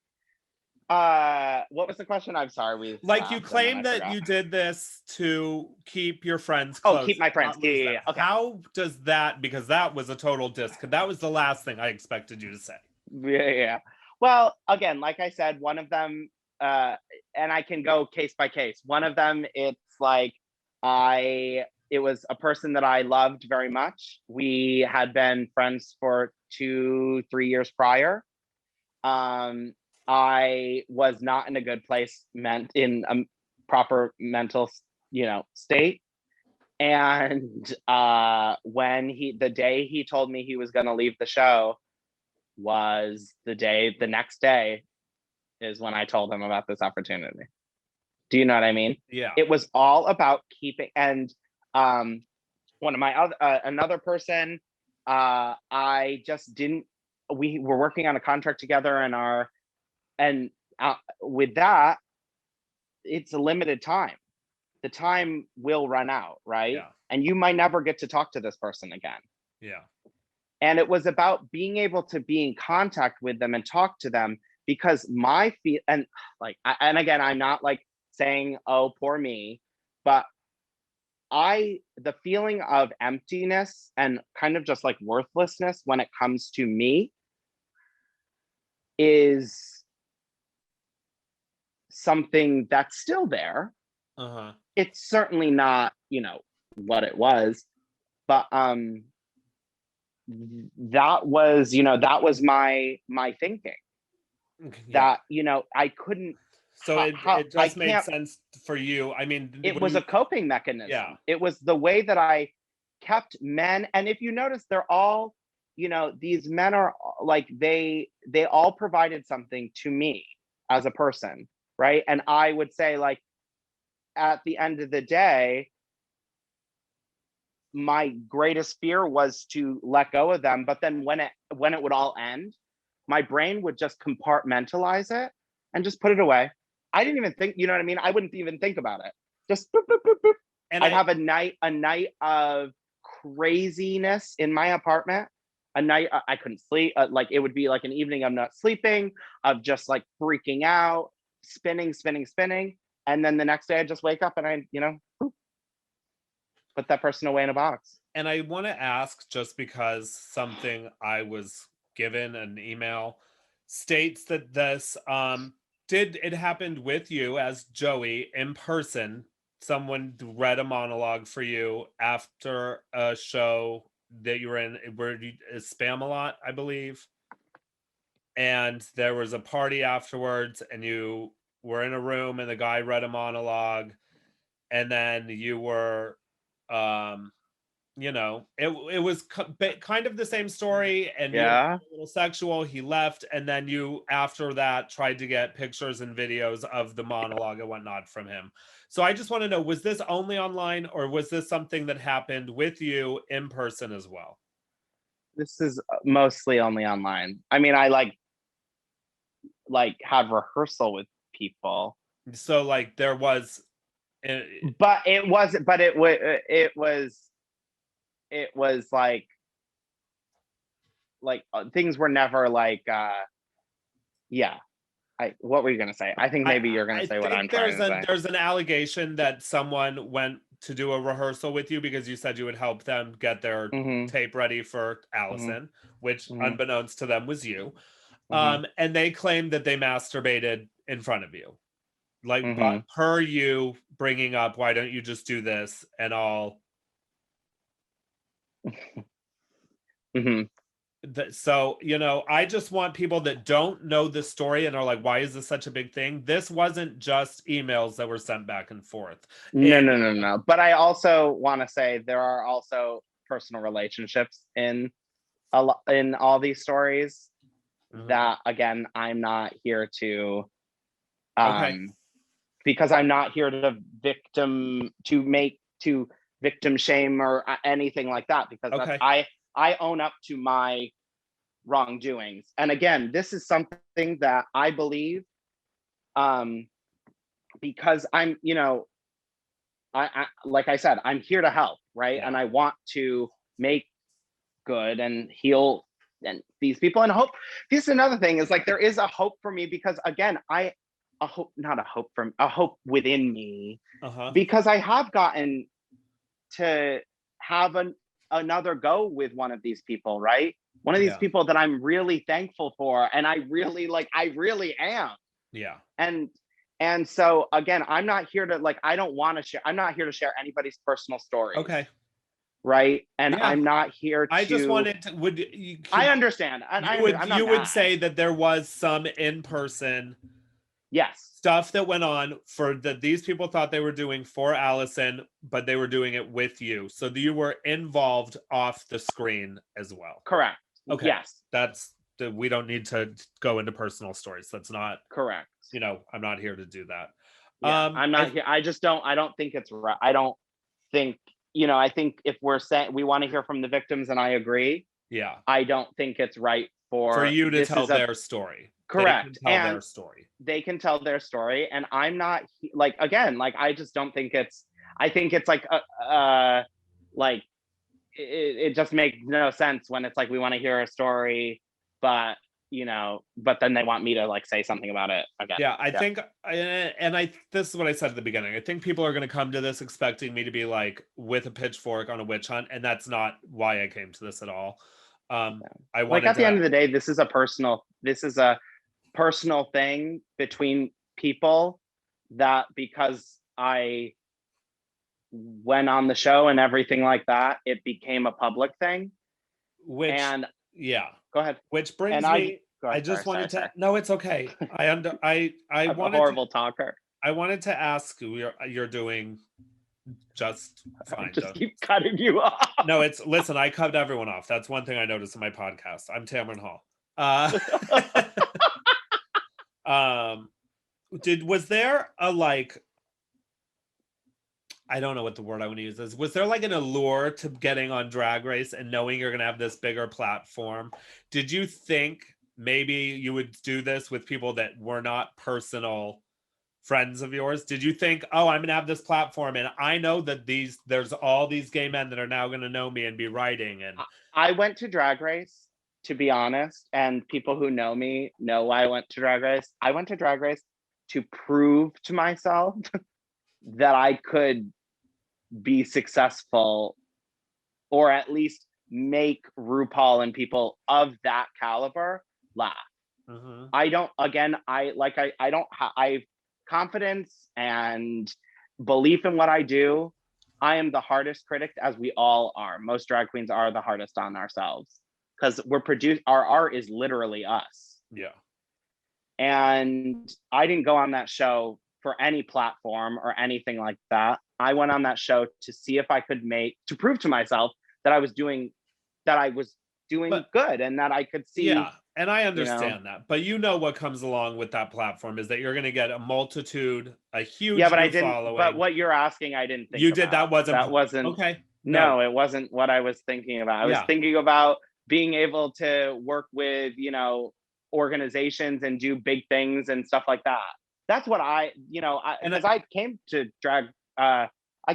what was the question? I'm sorry, we Like, you laughed and then claim I that forgot. you did this to keep your friends Oh, close, keep my friends. not Yeah, lose yeah, them. yeah. Okay. How does that, because that was a total disc. That was the last thing I expected you to say. Yeah, yeah. Well, again, like I said, one of them, and I can go case by case. One of them, it's like I it was a person that I loved very much. We had been friends for 2-3 years prior. I was not in a good place, meant in a proper mental, state. And when the day he told me he was going to leave the show was the next day is when I told him about this opportunity. Do you know what I mean? Yeah. It was all about keeping, and one of my other, another person, I just didn't, we were working on a contract together, and with that, it's a limited time. The time will run out, right? Yeah. And you might never get to talk to this person again. Yeah. And it was about being able to be in contact with them and talk to them, because and again, I'm not like saying, oh, poor me, but the feeling of emptiness and kind of just like worthlessness when it comes to me is something that's still there. Uh-huh. It's certainly not, what it was, but that was my thinking. Yeah. That I couldn't. So it just made sense for you. I mean, it was a coping mechanism. Yeah. It was the way that I kept men. And if you notice, they're all, these men are like, they all provided something to me as a person, right? And I would say, like, at the end of the day, my greatest fear was to let go of them. But then when it would all end, my brain would just compartmentalize it and just put it away. I didn't even think, you know what I mean? I wouldn't even think about it. Just boop, boop, boop, boop. And I'd have a night of craziness in my apartment. A night I couldn't sleep. Like, it would be like an evening of not sleeping, of just like freaking out, spinning. And then the next day I'd just wake up and I, put that person away in a box. And I want to ask, just because something I was given an email states that this did it happened with you as Joey in person. Someone read a monologue for you after a show that you were in, where you Spam-A-Lot, I believe. And there was a party afterwards, and you were in a room, and the guy read a monologue, and then you were it was kind of the same story, and you were a little sexual. He left, and then you, after that, tried to get pictures and videos of the monologue and whatnot from him. So I just want to know, was this only online, or was this something that happened with you in person as well? This is mostly only online. I mean, I like have rehearsal with people. So like there was, but it wasn't. But it was like things were never like. Yeah. What were you gonna say? I think maybe you're gonna say what I'm trying to say. There's an allegation that someone went to do a rehearsal with you because you said you would help them get their tape ready for Allison, which unbeknownst to them was you. And they claimed that they masturbated in front of you. Like, but per you bringing up, why don't you just do this and all. So, I just want people that don't know the story and are like, why is this such a big thing? This wasn't just emails that were sent back and forth. No. But I also want to say there are also personal relationships in all these stories that, again, I'm not here to, because I'm not here to victim shame or anything like that, because I own up to my wrongdoings. And again, this is something that I believe, because I'm, I like I said, I'm here to help, right? Yeah. And I want to make good and heal and these people, and hope. This is another thing, is like, there is a hope for me, because again, a hope within me, because I have gotten to have another go with one of these people, right? One of these people that I'm really thankful for, and I really am. Yeah. And And so again, I'm not here to like, I don't want to share, I'm not here to share anybody's personal stories. Okay. Right. And Yeah. I'm not here I just to, wanted to, would you, I understand. And I'm not you would mad. say that there was some in-person Yes. stuff that went on for that these people thought they were doing for Allison, but they were doing it with you. So you were involved off the screen as well. Correct. Okay. Yes. We don't need to go into personal stories. That's not correct. I'm not here to do that. Yeah, I'm not here. I don't think it's right. I don't think, I think if we're saying we want to hear from the victims, and I agree. Yeah. I don't think it's right for you to tell their story. Correct. They can tell their story. They can tell their story. And I'm not like, again, like, I just don't think I think it's like, like, it just makes no sense when it's like, we want to hear a story, but then they want me to like say something about it again. Yeah, I think, and this is what I said at the beginning. I think people are going to come to this expecting me to be like with a pitchfork on a witch hunt, and that's not why I came to this at all. I wanted like, at the end of the day, this is a personal thing between people, that because I went on the show and everything like that, it became a public thing. Yeah. Go ahead. Which brings me. I just wanted to. No, it's okay. I'm a horrible talker. I wanted to ask you. You're doing just fine. Just keep cutting you off. No, listen. I cut everyone off. That's one thing I noticed in my podcast. I'm Tamron Hall. Was there a like? I don't know what the word I want to use is. Was there like an allure to getting on Drag Race and knowing you're going to have this bigger platform? Did you think maybe you would do this with people that were not personal friends of yours? Did you think, oh, I'm going to have this platform and I know that there's all these gay men that are now going to know me and be writing? And I went to Drag Race, to be honest, and people who know me know why I went to Drag Race. I went to Drag Race to prove to myself that I could be successful, or at least make RuPaul and people of that caliber laugh. Mm-hmm. I have confidence and belief in what I do. I am the hardest critic, as we all are. Most drag queens are the hardest on ourselves, because our art is literally us. Yeah. And I didn't go on that show for any platform or anything like that. I went on that show to see if I could to prove to myself that I was doing good, and that I could see. Yeah, and I understand that. But what comes along with that platform is that you're going to get a multitude, a huge following. But what you're asking, I didn't think you did. That wasn't okay. No, it wasn't what I was thinking about. I was thinking about being able to work with, organizations and do big things and stuff like that. That's what I came to drag. I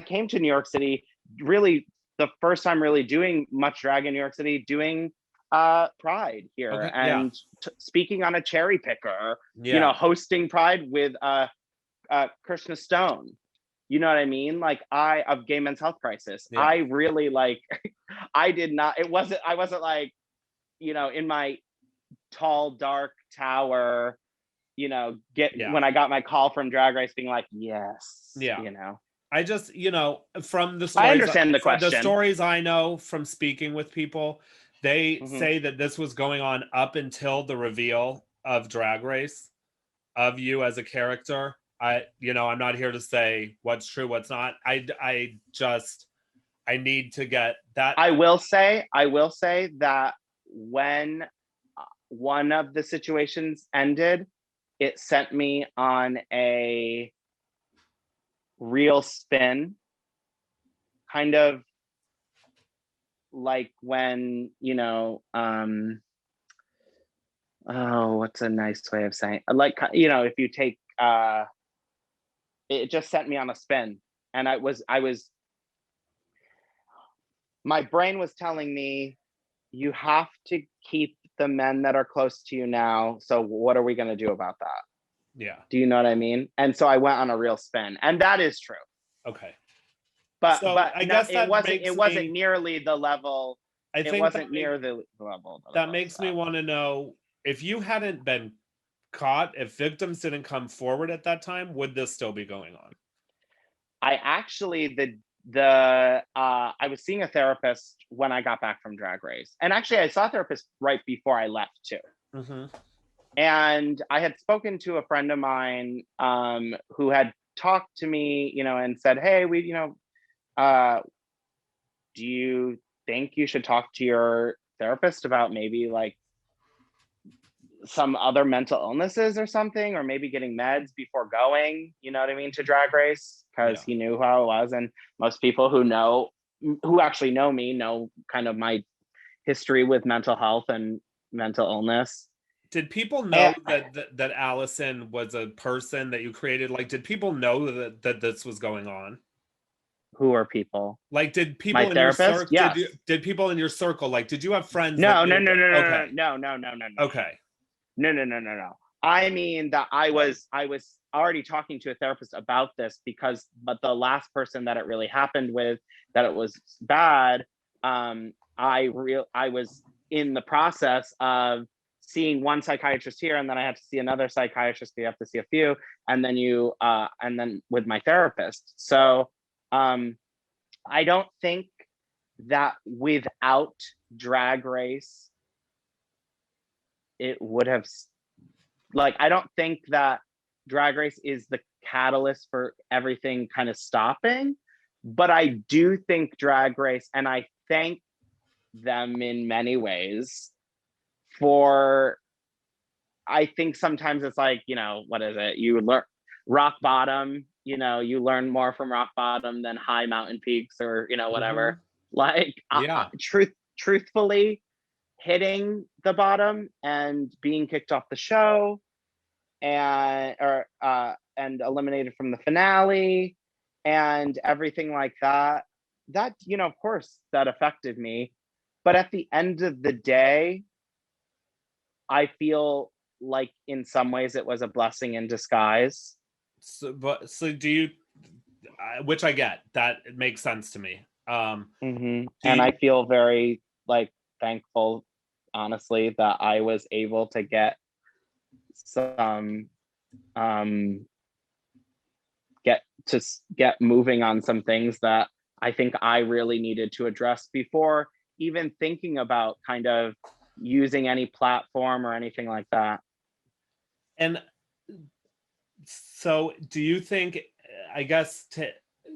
came to New York City, really the first time really doing much drag in New York City, doing Pride here, and speaking on a cherry picker, hosting Pride with Krishna Stone. You know what I mean? Like, of Gay Men's Health Crisis. Yeah. I really I wasn't like, in my tall, dark tower, when I got my call from Drag Race being like, yes. Yeah. I just, from the stories, I understand the question. The stories I know from speaking with people, they say that this was going on up until the reveal of Drag Race, of you as a character. I'm not here to say what's true, what's not. I need to get that. I will say that when one of the situations ended, it sent me on a real spin, kind of like when, what's a nice way of saying, like, if you take, it just sent me on a spin, and my brain was telling me, you have to keep the men that are close to you now. So what are we going to do about that? Yeah. Do you know what I mean? And so I went on a real spin, and that is true. Okay. But I guess it wasn't nearly the level. I think it wasn't near the level. That makes me want to know, if you hadn't been caught, if victims didn't come forward at that time, would this still be going on? I actually I was seeing a therapist when I got back from Drag Race, and actually I saw a therapist right before I left too. Mm-hmm. And I had spoken to a friend of mine who had talked to me, and said, "Hey, do you think you should talk to your therapist about maybe like some other mental illnesses or something, or maybe getting meds before going, you know what I mean, to Drag Race?" Because Yeah. he knew how I was, and most people who actually know me know kind of my history with mental health and mental illness. Did people know And that Allison was a person that you created? Like, did people know that this was going on? who are people? Like, did My people in your therapist? circle, Yes. did people in your circle, like, did you have friends that No, no, knew no, that? no, no, Okay. no, no, no, no, no, no, Okay. no, no, no, no, no. I mean that I was already talking to a therapist about this, but the last person that it really happened with, that it was bad, I was in the process of seeing one psychiatrist here, and then I had to see another psychiatrist. You have to see a few, and then with my therapist. So I don't think that without Drag Race, it would have, like, I don't think that Drag Race is the catalyst for everything kind of stopping, but I do think Drag Race, and I thank them in many ways for, I think sometimes it's like, what is it? You learn rock bottom, you learn more from rock bottom than high mountain peaks, or, Mm-hmm. whatever. Like, Yeah. truthfully, hitting the bottom and being kicked off the show and eliminated from the finale and everything like that, of course that affected me. But at the end of the day, I feel like in some ways it was a blessing in disguise. So do you, which I get, that it makes sense to me. Do And you, I feel very, like, thankful, honestly, that I was able to get some um get moving on some things that I think I really needed to address before even thinking about kind of using any platform or anything like that. and so do you think, I guess,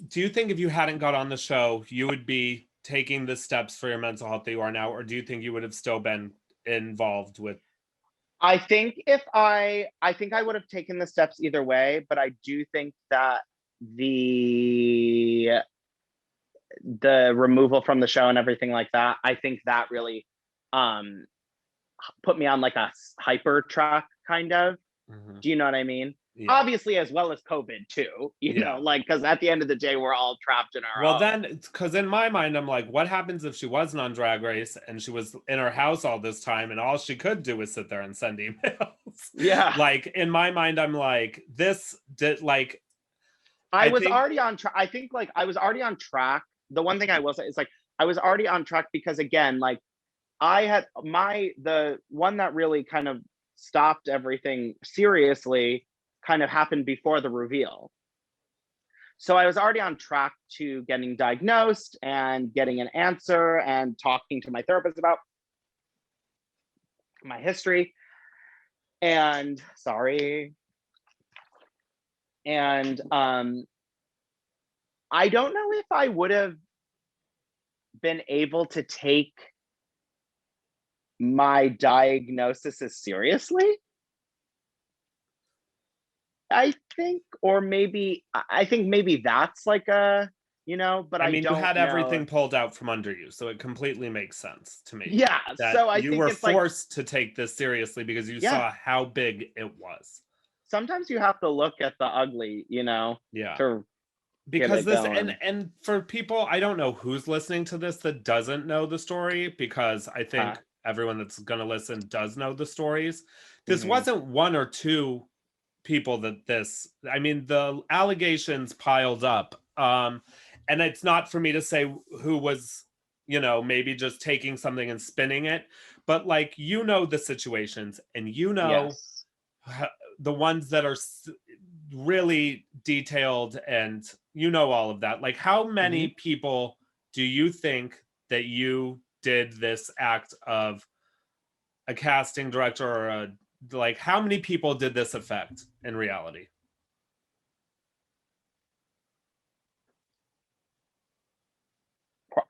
do you think if you hadn't got on the show, you would be taking the steps for your mental health that you are now, or do you think you would have still been involved with? I think I would have taken the steps either way, but I do think that the the removal from the show and everything like that, I think that really um put me on like a hyper track kind of. Mhm. Do you know what I mean? Yeah. Obviously, as well as COVID too, Yeah. like, because at the end of the day, we're all trapped in our Well, own. then, because in my mind, I'm like, what happens if she wasn't on Drag Race and she was in her house all this time and all she could do was sit there and send emails? Yeah. Like, in my mind, I'm like, this did, like, I I was think, already on track. I think, like, I was already on track. The one thing I will say is, like, I was already on track because, again, like, I had the one that really kind of stopped everything seriously kind of happened before the reveal. So I was already on track to getting diagnosed and getting an answer and talking to my therapist about my history. And sorry. And I don't know if I would have been able to take my diagnosis as seriously. I think, or maybe I think maybe that's like but I I mean, you don't had know. everything pulled out from under you, so it completely makes sense to me Yeah, that so I you think were it's like, forced to take this seriously because you yeah, saw how big it was. sometimes you have to look at the ugly, Yeah. to get Because it this, going. and for people, I don't know who's listening to this that doesn't know the story, because I Uh, think everyone that's going to listen does know the stories. This mhm. wasn't one or two people I mean, the allegations piled up. And it's not for me to say who was, maybe just taking something and spinning it, but, like, the situations, and Yes. the ones that are really detailed, and you know all of that. Like, how many people do you think that you did this act of a casting director or a, like, how many people did this affect in reality?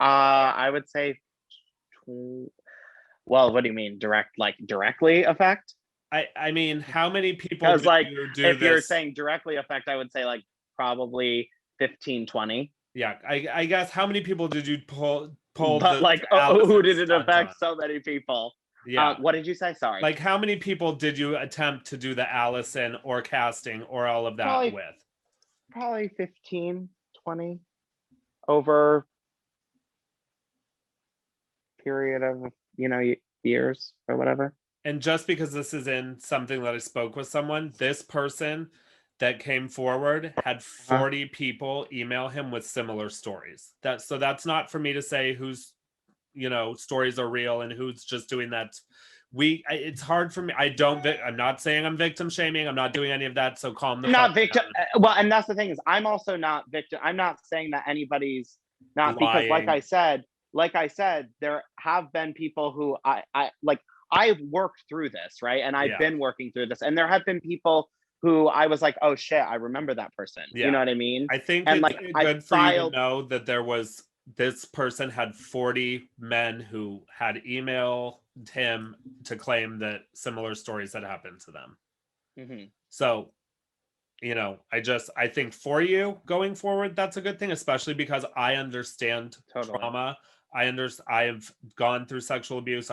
I would say, well, what do you mean directly affect? I mean, how many people Because did like, you do if you're this? saying directly affect, I would say like probably 15, 20. Yeah, I guess how many people did you pull But the like, who Allison did it stunt on? affect? So many people. Yeah. What did you say? Sorry. Like, how many people did you attempt to do the Allison or casting or all of that Probably with? probably 15, 20 over period of, years or whatever. And just because this is in something that I spoke with someone, this person that came forward had Uh-huh. 40 people email him with similar stories. That's not for me to say whose, stories are real and who's just doing that. It's hard for me. I'm not saying I'm victim shaming. I'm not doing any of that. So calm the I'm fuck not victim. down. Well, and that's the thing is, I'm also not victim. I'm not saying that anybody's not, because Lying. like I said, there have been people who I like. I've worked through this, right? And I've Yeah. been working through this, and there have been people who I was like, oh shit, I remember that person. Yeah. You know what I mean? I think And it's like, I good for you to filed. know that this person had 40 men who had emailed him to claim that similar stories had happened to them. Mhm. So, I think for you going forward, that's a good thing, especially because I understand Totally. trauma. I've gone through sexual abuse.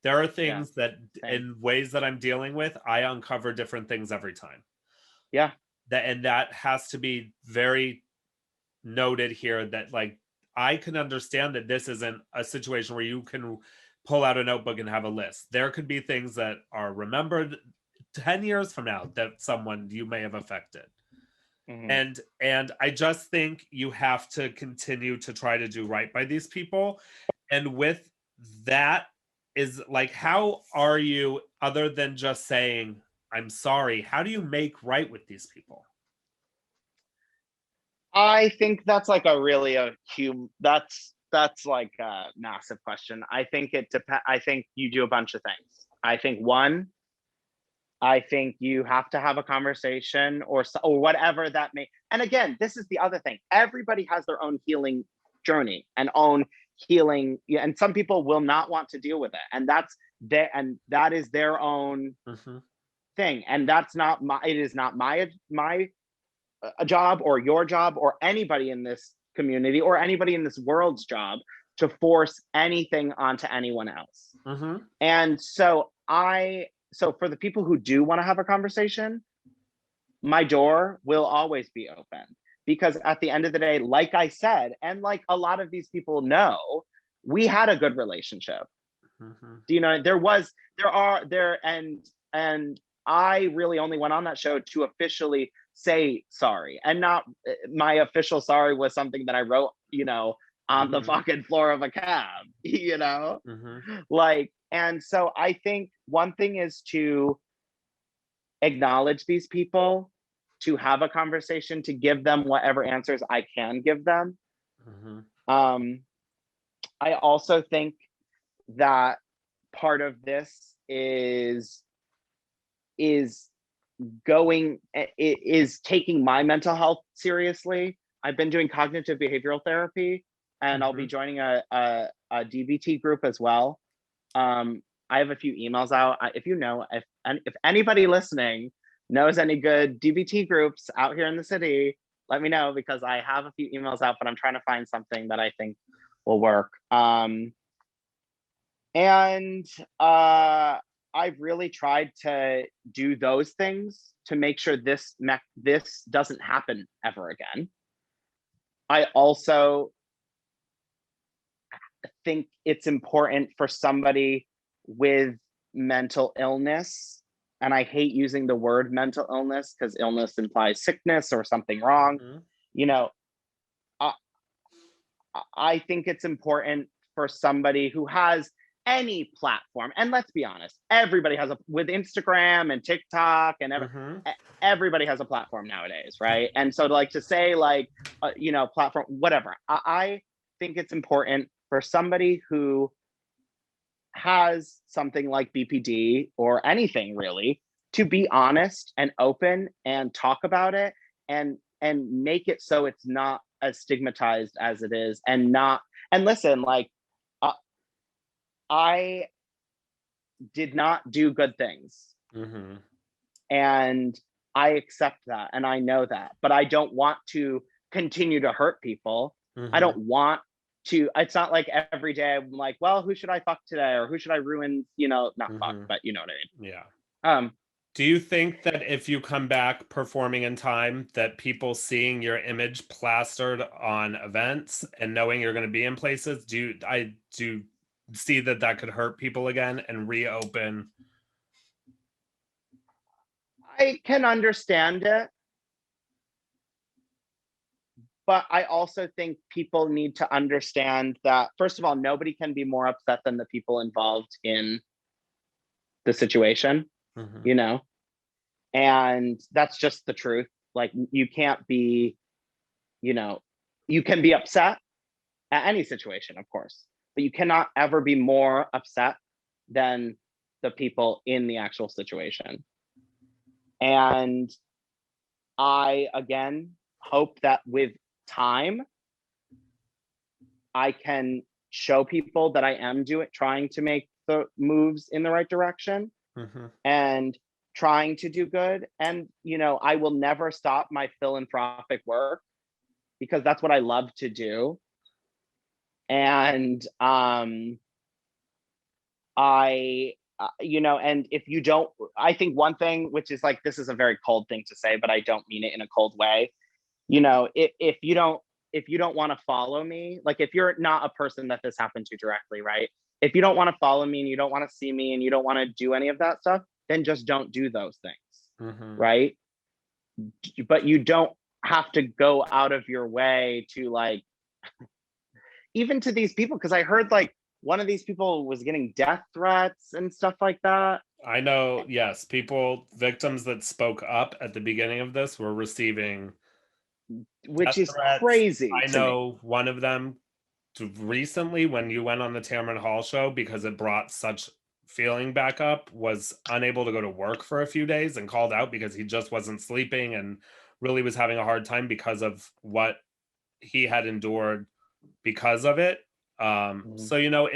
There are Yeah. things that Same. in ways that I'm dealing with, I uncover different things every time. Yeah. That has to be very noted here, that like I can understand that this isn't a situation where you can pull out a notebook and have a list. There could be things that are remembered 10 years from now that someone you may have affected. Mhm. And I just think you have to continue to try to do right by these people. And with that is like, how are you, other than just saying I'm sorry, how do you make right with these people? I think that's like a really a huge. That's like a massive question. I think it depends. I think you do a bunch of things. I think one, I think you have to have a conversation, or whatever that may. And again, this is the other thing. Everybody has their own healing journey and own healing, yeah, and some people will not want to deal with it, and that is their own Mhm. thing, and that's not my. It is not my a job or your job or anybody in this community or anybody in this world's job to force anything onto anyone else. Mhm. And so for the people who do want to have a conversation, my door will always be open, because at the end of the day, like I said, and like a lot of these people know, we had a good relationship. Mhm. You know, and I really only went on that show to officially say sorry, and not, my official sorry was something that I wrote, on the Mhm. fucking floor of a cab, Mhm. like. And so I think one thing is to acknowledge these people, to have a conversation, to give them whatever answers I can give them. Mhm. um I also think that part of this is is taking my mental health seriously. I've been doing cognitive behavioral therapy, and I'll be Mhm. joining a DBT group as well. I have a few emails out. If you know, if anybody listening knows any good DBT groups out here in the city, let me know, because I have a few emails out, but I'm trying to find something that I think will work. And I've really tried to do those things to make sure this doesn't happen ever again. I also think it's important for somebody with mental illness, and I hate using the word mental illness because illness implies sickness or something wrong. Mhm. You know, I, I think it's important for somebody who has any platform, and let's be honest, everybody has with Instagram and TikTok and everybody has a platform nowadays, right? And so like to say like, you know, platform, whatever. I think it's important for somebody who has something like BPD or anything really to be honest and open and talk about it and make it so it's not as stigmatized as it is, and not, and listen, like I did not do good things. And I accept that and I know that, but I don't want to continue to hurt people. I don't want to, it's not like every day I'm like, well, who should I fuck today? Or who should I ruin, you know, not fuck, but you know what I mean? Yeah. Do you think that if you come back performing in time, that people seeing your image plastered on events and knowing you're going to be in places, do you see that could hurt people again and reopen? I can understand it, but I also think people need to understand that, first of all, nobody can be more upset than the people involved in the situation, you know? And that's just the truth. Like, you can't be, you know, you can be upset at any situation, of course, but you cannot ever be more upset than the people in the actual situation. And I, again, hope that with time, I can show people that I am trying to make the moves in the right direction and trying to do good. And, you know, I will never stop my philanthropic work because that's what I love to do. And you know, and if you don't, I think one thing, which is like, this is a very cold thing to say, but I don't mean it in a cold way. You know, if you don't want to follow me, like if you're not a person that this happened to directly, right? If you don't want to follow me and you don't want to see me and you don't want to do any of that stuff, then just don't do those things, right? But you don't have to go out of your way to like, even to these people, because I heard like one of these people was getting death threats and stuff like that. I know, yes, victims that spoke up at the beginning of this were receiving, which is crazy. I know one of them recently, when you went on the Tamron Hall show, because it brought such feeling back up, was unable to go to work for a few days and called out because he just wasn't sleeping and really was having a hard time because of what he had endured because of it. So, you know,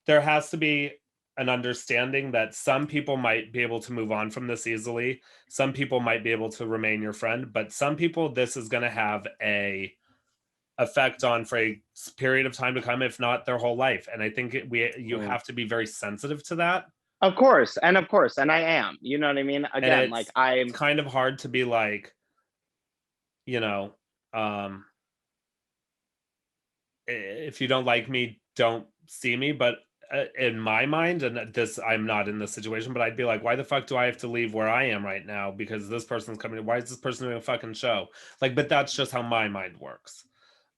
there has to be an understanding that some people might be able to move on from this easily. Some people might be able to remain your friend, but some people, this is going to have a effect on for a period of time to come, if not their whole life. And I think you have to be very sensitive to that. Of course, and I am. You know what I mean? Again, like it's kind of hard to be like, you know, if you don't like me, don't see me. But in my mind, and this, I'm not in this situation, but I'd be like, why the fuck do I have to leave where I am right now because this person's coming? Why is this person doing a fucking show? Like, but that's just how my mind works.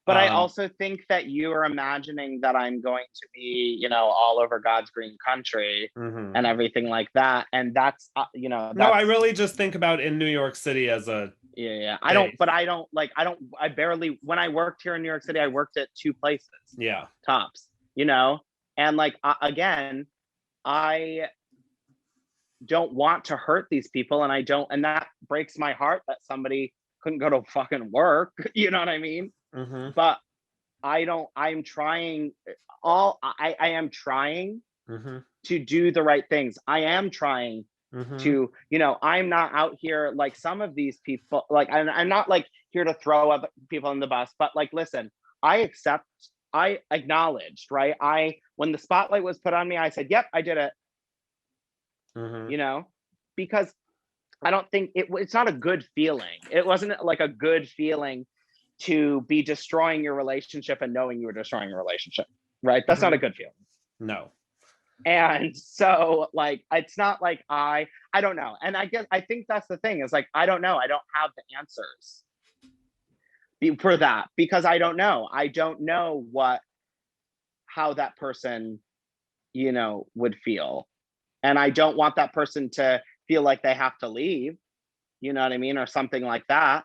But I also think that you are imagining that I'm going to be, you know, all over God's green country and everything like that. And that's, you know, no, I really just think about in New York City as a, yeah. I barely, when I worked here in New York City, I worked at 2 places. Yeah. Tops, you know? And like, again, I don't want to hurt these people. And that breaks my heart that somebody couldn't go to fucking work. You know what I mean? But I am trying to do the right things. I am trying to, you know, I'm not out here like some of these people, like, I'm not like here to throw other people in the bus, but like, listen, I acknowledged, right? When the spotlight was put on me, I said, yep, I did it. You know, because I don't think it's not a good feeling. It wasn't like a good feeling to be destroying your relationship and knowing you were destroying your relationship, right? That's not a good feeling. No. And so like, it's not like I don't know. And I think that's the thing is like, I don't know. I don't have the answers for that because I don't know. I don't know how that person would feel. And I don't want that person to feel like they have to leave, you know what I mean? Or something like that.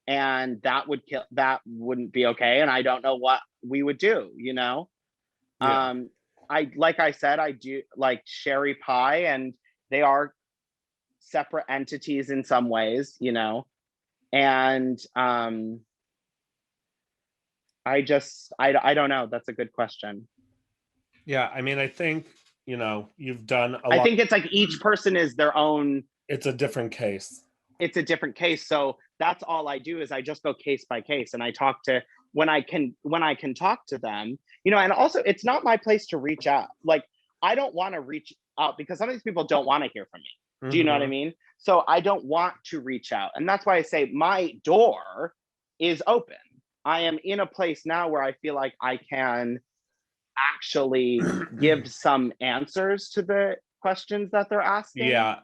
And that wouldn't be okay. And I don't know what we would do, Yeah. like I said, I do like Sherry Pie, and they are separate entities in some ways, and I don't know. That's a good question. Yeah, I mean, I think, you've done a I lot. think it's like each person is their own. It's a different case. It's a different case. So that's all I do is I just go case by case, and I talk to when I can talk to them, and also it's not my place to reach out. Like, I don't want to reach out because some of these people don't want to hear from me. Do you know what I mean? So I don't want to reach out. And that's why I say my door is open. I am in a place now where I feel like I can actually give some answers to the questions that they're asking. Yeah,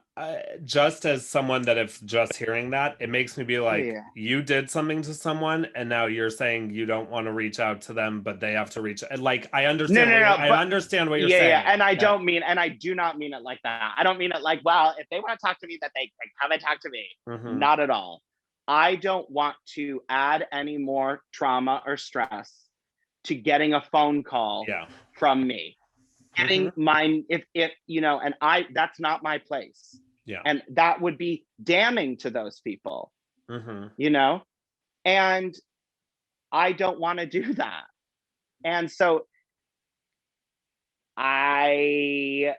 just as someone that if just hearing that, it makes me be like, you did something to someone, and now you're saying you don't want to reach out to them, but they have to reach. Like, I understand. I understand what you're saying. Yeah, and I don't mean, and I do not mean it like that. I don't mean it like, well, if they want to talk to me, that they come and talk to me. Not at all. I don't want to add any more trauma or stress to getting a phone call from me. Getting mine, if and that's not my place. Yeah. And that would be damning to those people. And I don't want to do that. And so I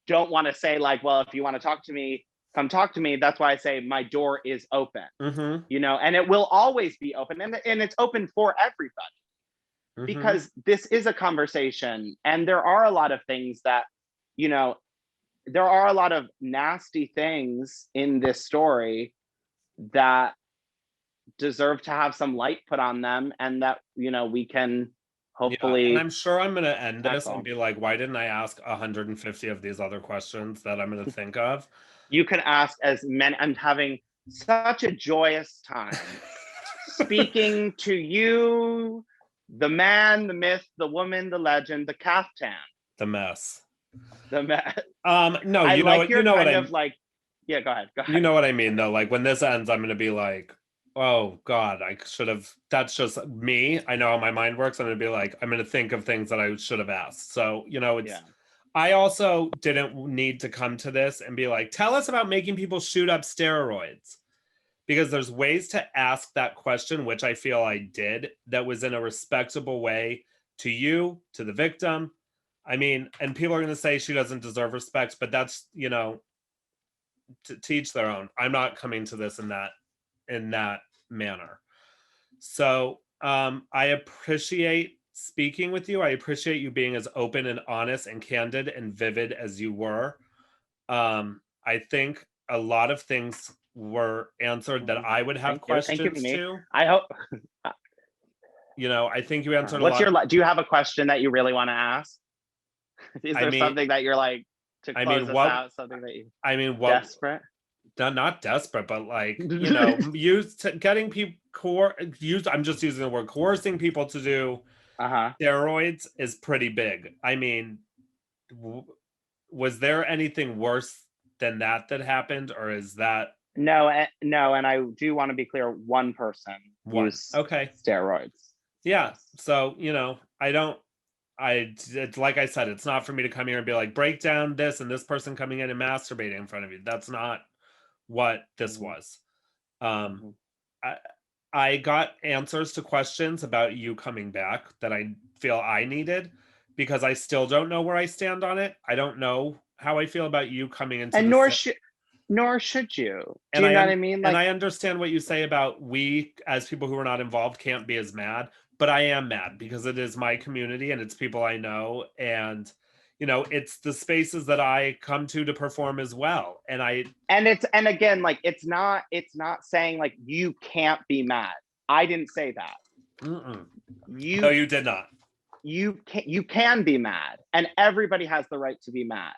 don't want to say like, well, if you want to talk to me, come talk to me. That's why I say my door is open, and it will always be open, and it's open for everybody. Because this is a conversation, and there are a lot of things that, there are a lot of nasty things in this story that deserve to have some light put on them, and that, we can hopefully. And I'm sure I'm going to end this and be like, why didn't I ask 150 of these other questions that I'm going to think of? You can ask as many. I'm having such a joyous time speaking to you. The man, the myth, the woman, the legend, the caftan. The mess. The mess. No, you know what I mean. Like, yeah, go ahead. You know what I mean, though. Like, when this ends, I'm going to be like, oh, God, I should have. That's just me. I know how my mind works. I'm going to be like, I'm going to think of things that I should have asked. So, it's. I also didn't need to come to this and be like, tell us about making people shoot up steroids. Because there's ways to ask that question, which I feel I did, that was in a respectable way to you, to the victim. I mean, and people are going to say she doesn't deserve respect, but that's, to teach their own. I'm not coming to this in that manner. So I appreciate speaking with you. I appreciate you being as open and honest and candid and vivid as you were. I think a lot of things were answered that I would have questions to. I hope. I think you answered a lot. Do you have a question that you really want to ask? Is there something that you're like to close us out? Something that you? I mean, desperate? Not desperate, but like getting people I'm just using the word coercing people to do steroids is pretty big. I mean, was there anything worse than that happened, or is that? No, and I do want to be clear. One person used steroids. Yeah, so it's like I said, it's not for me to come here and be like, break down this and this person coming in and masturbating in front of you. That's not what this was. I got answers to questions about you coming back that I feel I needed, because I still don't know where I stand on it. I don't know how I feel about you coming into, and nor should you. Do you know what I mean? And I understand what you say about we, as people who are not involved, can't be as mad, but I am mad because it is my community and it's people I know, and it's the spaces that I come to perform as well. And again, like, it's not saying like you can't be mad. I didn't say that. No, you did not. You can be mad, and everybody has the right to be mad.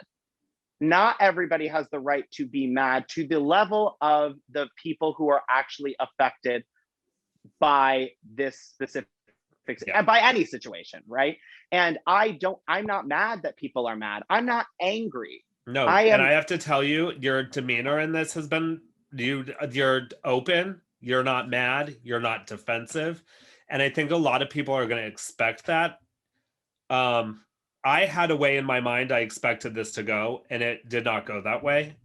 Not everybody has the right to be mad to the level of the people who are actually affected by this specific by any situation, right? And I'm not mad that people are mad. I'm not angry. No, I and am. I have to tell you, your demeanor in this has been you're open, you're not mad, you're not defensive. And I think a lot of people are going to expect that. I had a way in my mind I expected this to go, and it did not go that way.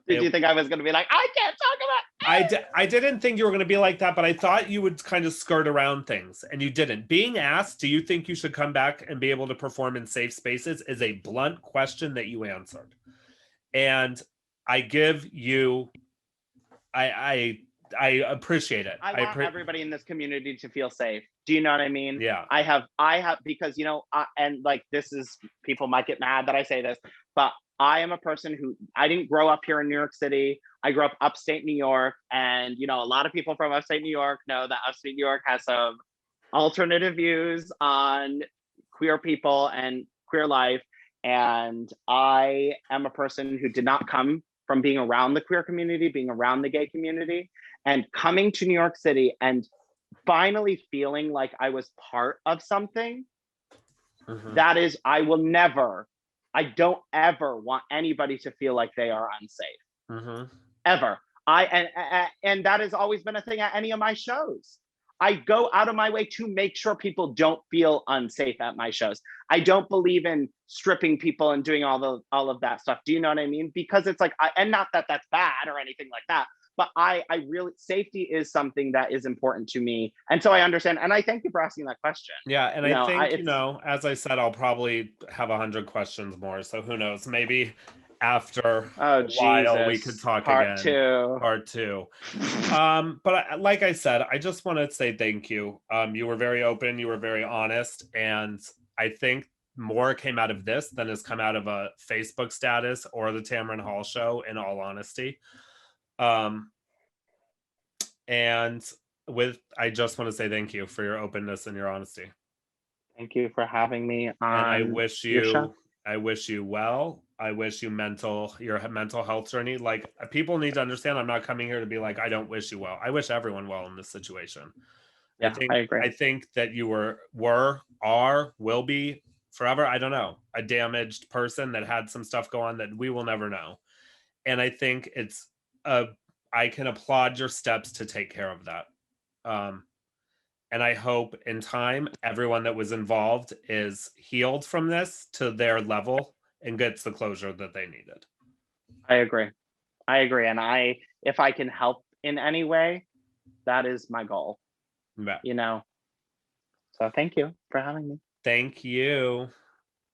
Did you think I was going to be like, I can't talk about? I didn't think you were going to be like that, but I thought you would kind of skirt around things, and you didn't. Being asked, do you think you should come back and be able to perform in safe spaces, is a blunt question that you answered. And I give you, I appreciate it. I want everybody in this community to feel safe. Do you know what I mean? Yeah. I have, because, and like, this is, people might get mad that I say this, but I am a person who, I didn't grow up here in New York City. I grew up upstate New York. And, a lot of people from upstate New York know that upstate New York has some alternative views on queer people and queer life. And I am a person who did not come from being around the queer community, being around the gay community, and coming to New York City and finally feeling like I was part of something. That is, I don't ever want anybody to feel like they are unsafe. Ever. And that has always been a thing at any of my shows. I go out of my way to make sure people don't feel unsafe at my shows. I don't believe in stripping people and doing all of that stuff. Do you know what I mean? Because it's like, and not that that's bad or anything like that, but I really, safety is something that is important to me. And so I understand. And I thank you for asking that question. Yeah. And I think, as I said, I'll probably have 100 questions more. So who knows, maybe after a while we could talk again. Part two. But like I said, I just want to say thank you. You were very open, you were very honest, and I think more came out of this than has come out of a Facebook status or the Tamron Hall show, in all honesty. And I just want to say thank you for your openness and your honesty. Thank you for having me on. And I wish you well. I wish you your mental health journey. Like, people need to understand, I'm not coming here to be like, I don't wish you well. I wish everyone well in this situation. Yeah, I agree. I think that you are, will be forever, I don't know, a damaged person that had some stuff go on that we will never know. And I think I can applaud your steps to take care of that. And I hope in time, everyone that was involved is healed from this to their level and gets the closure that they needed. I agree. And if I can help in any way, that is my goal. Yeah. So thank you for having me. Thank you.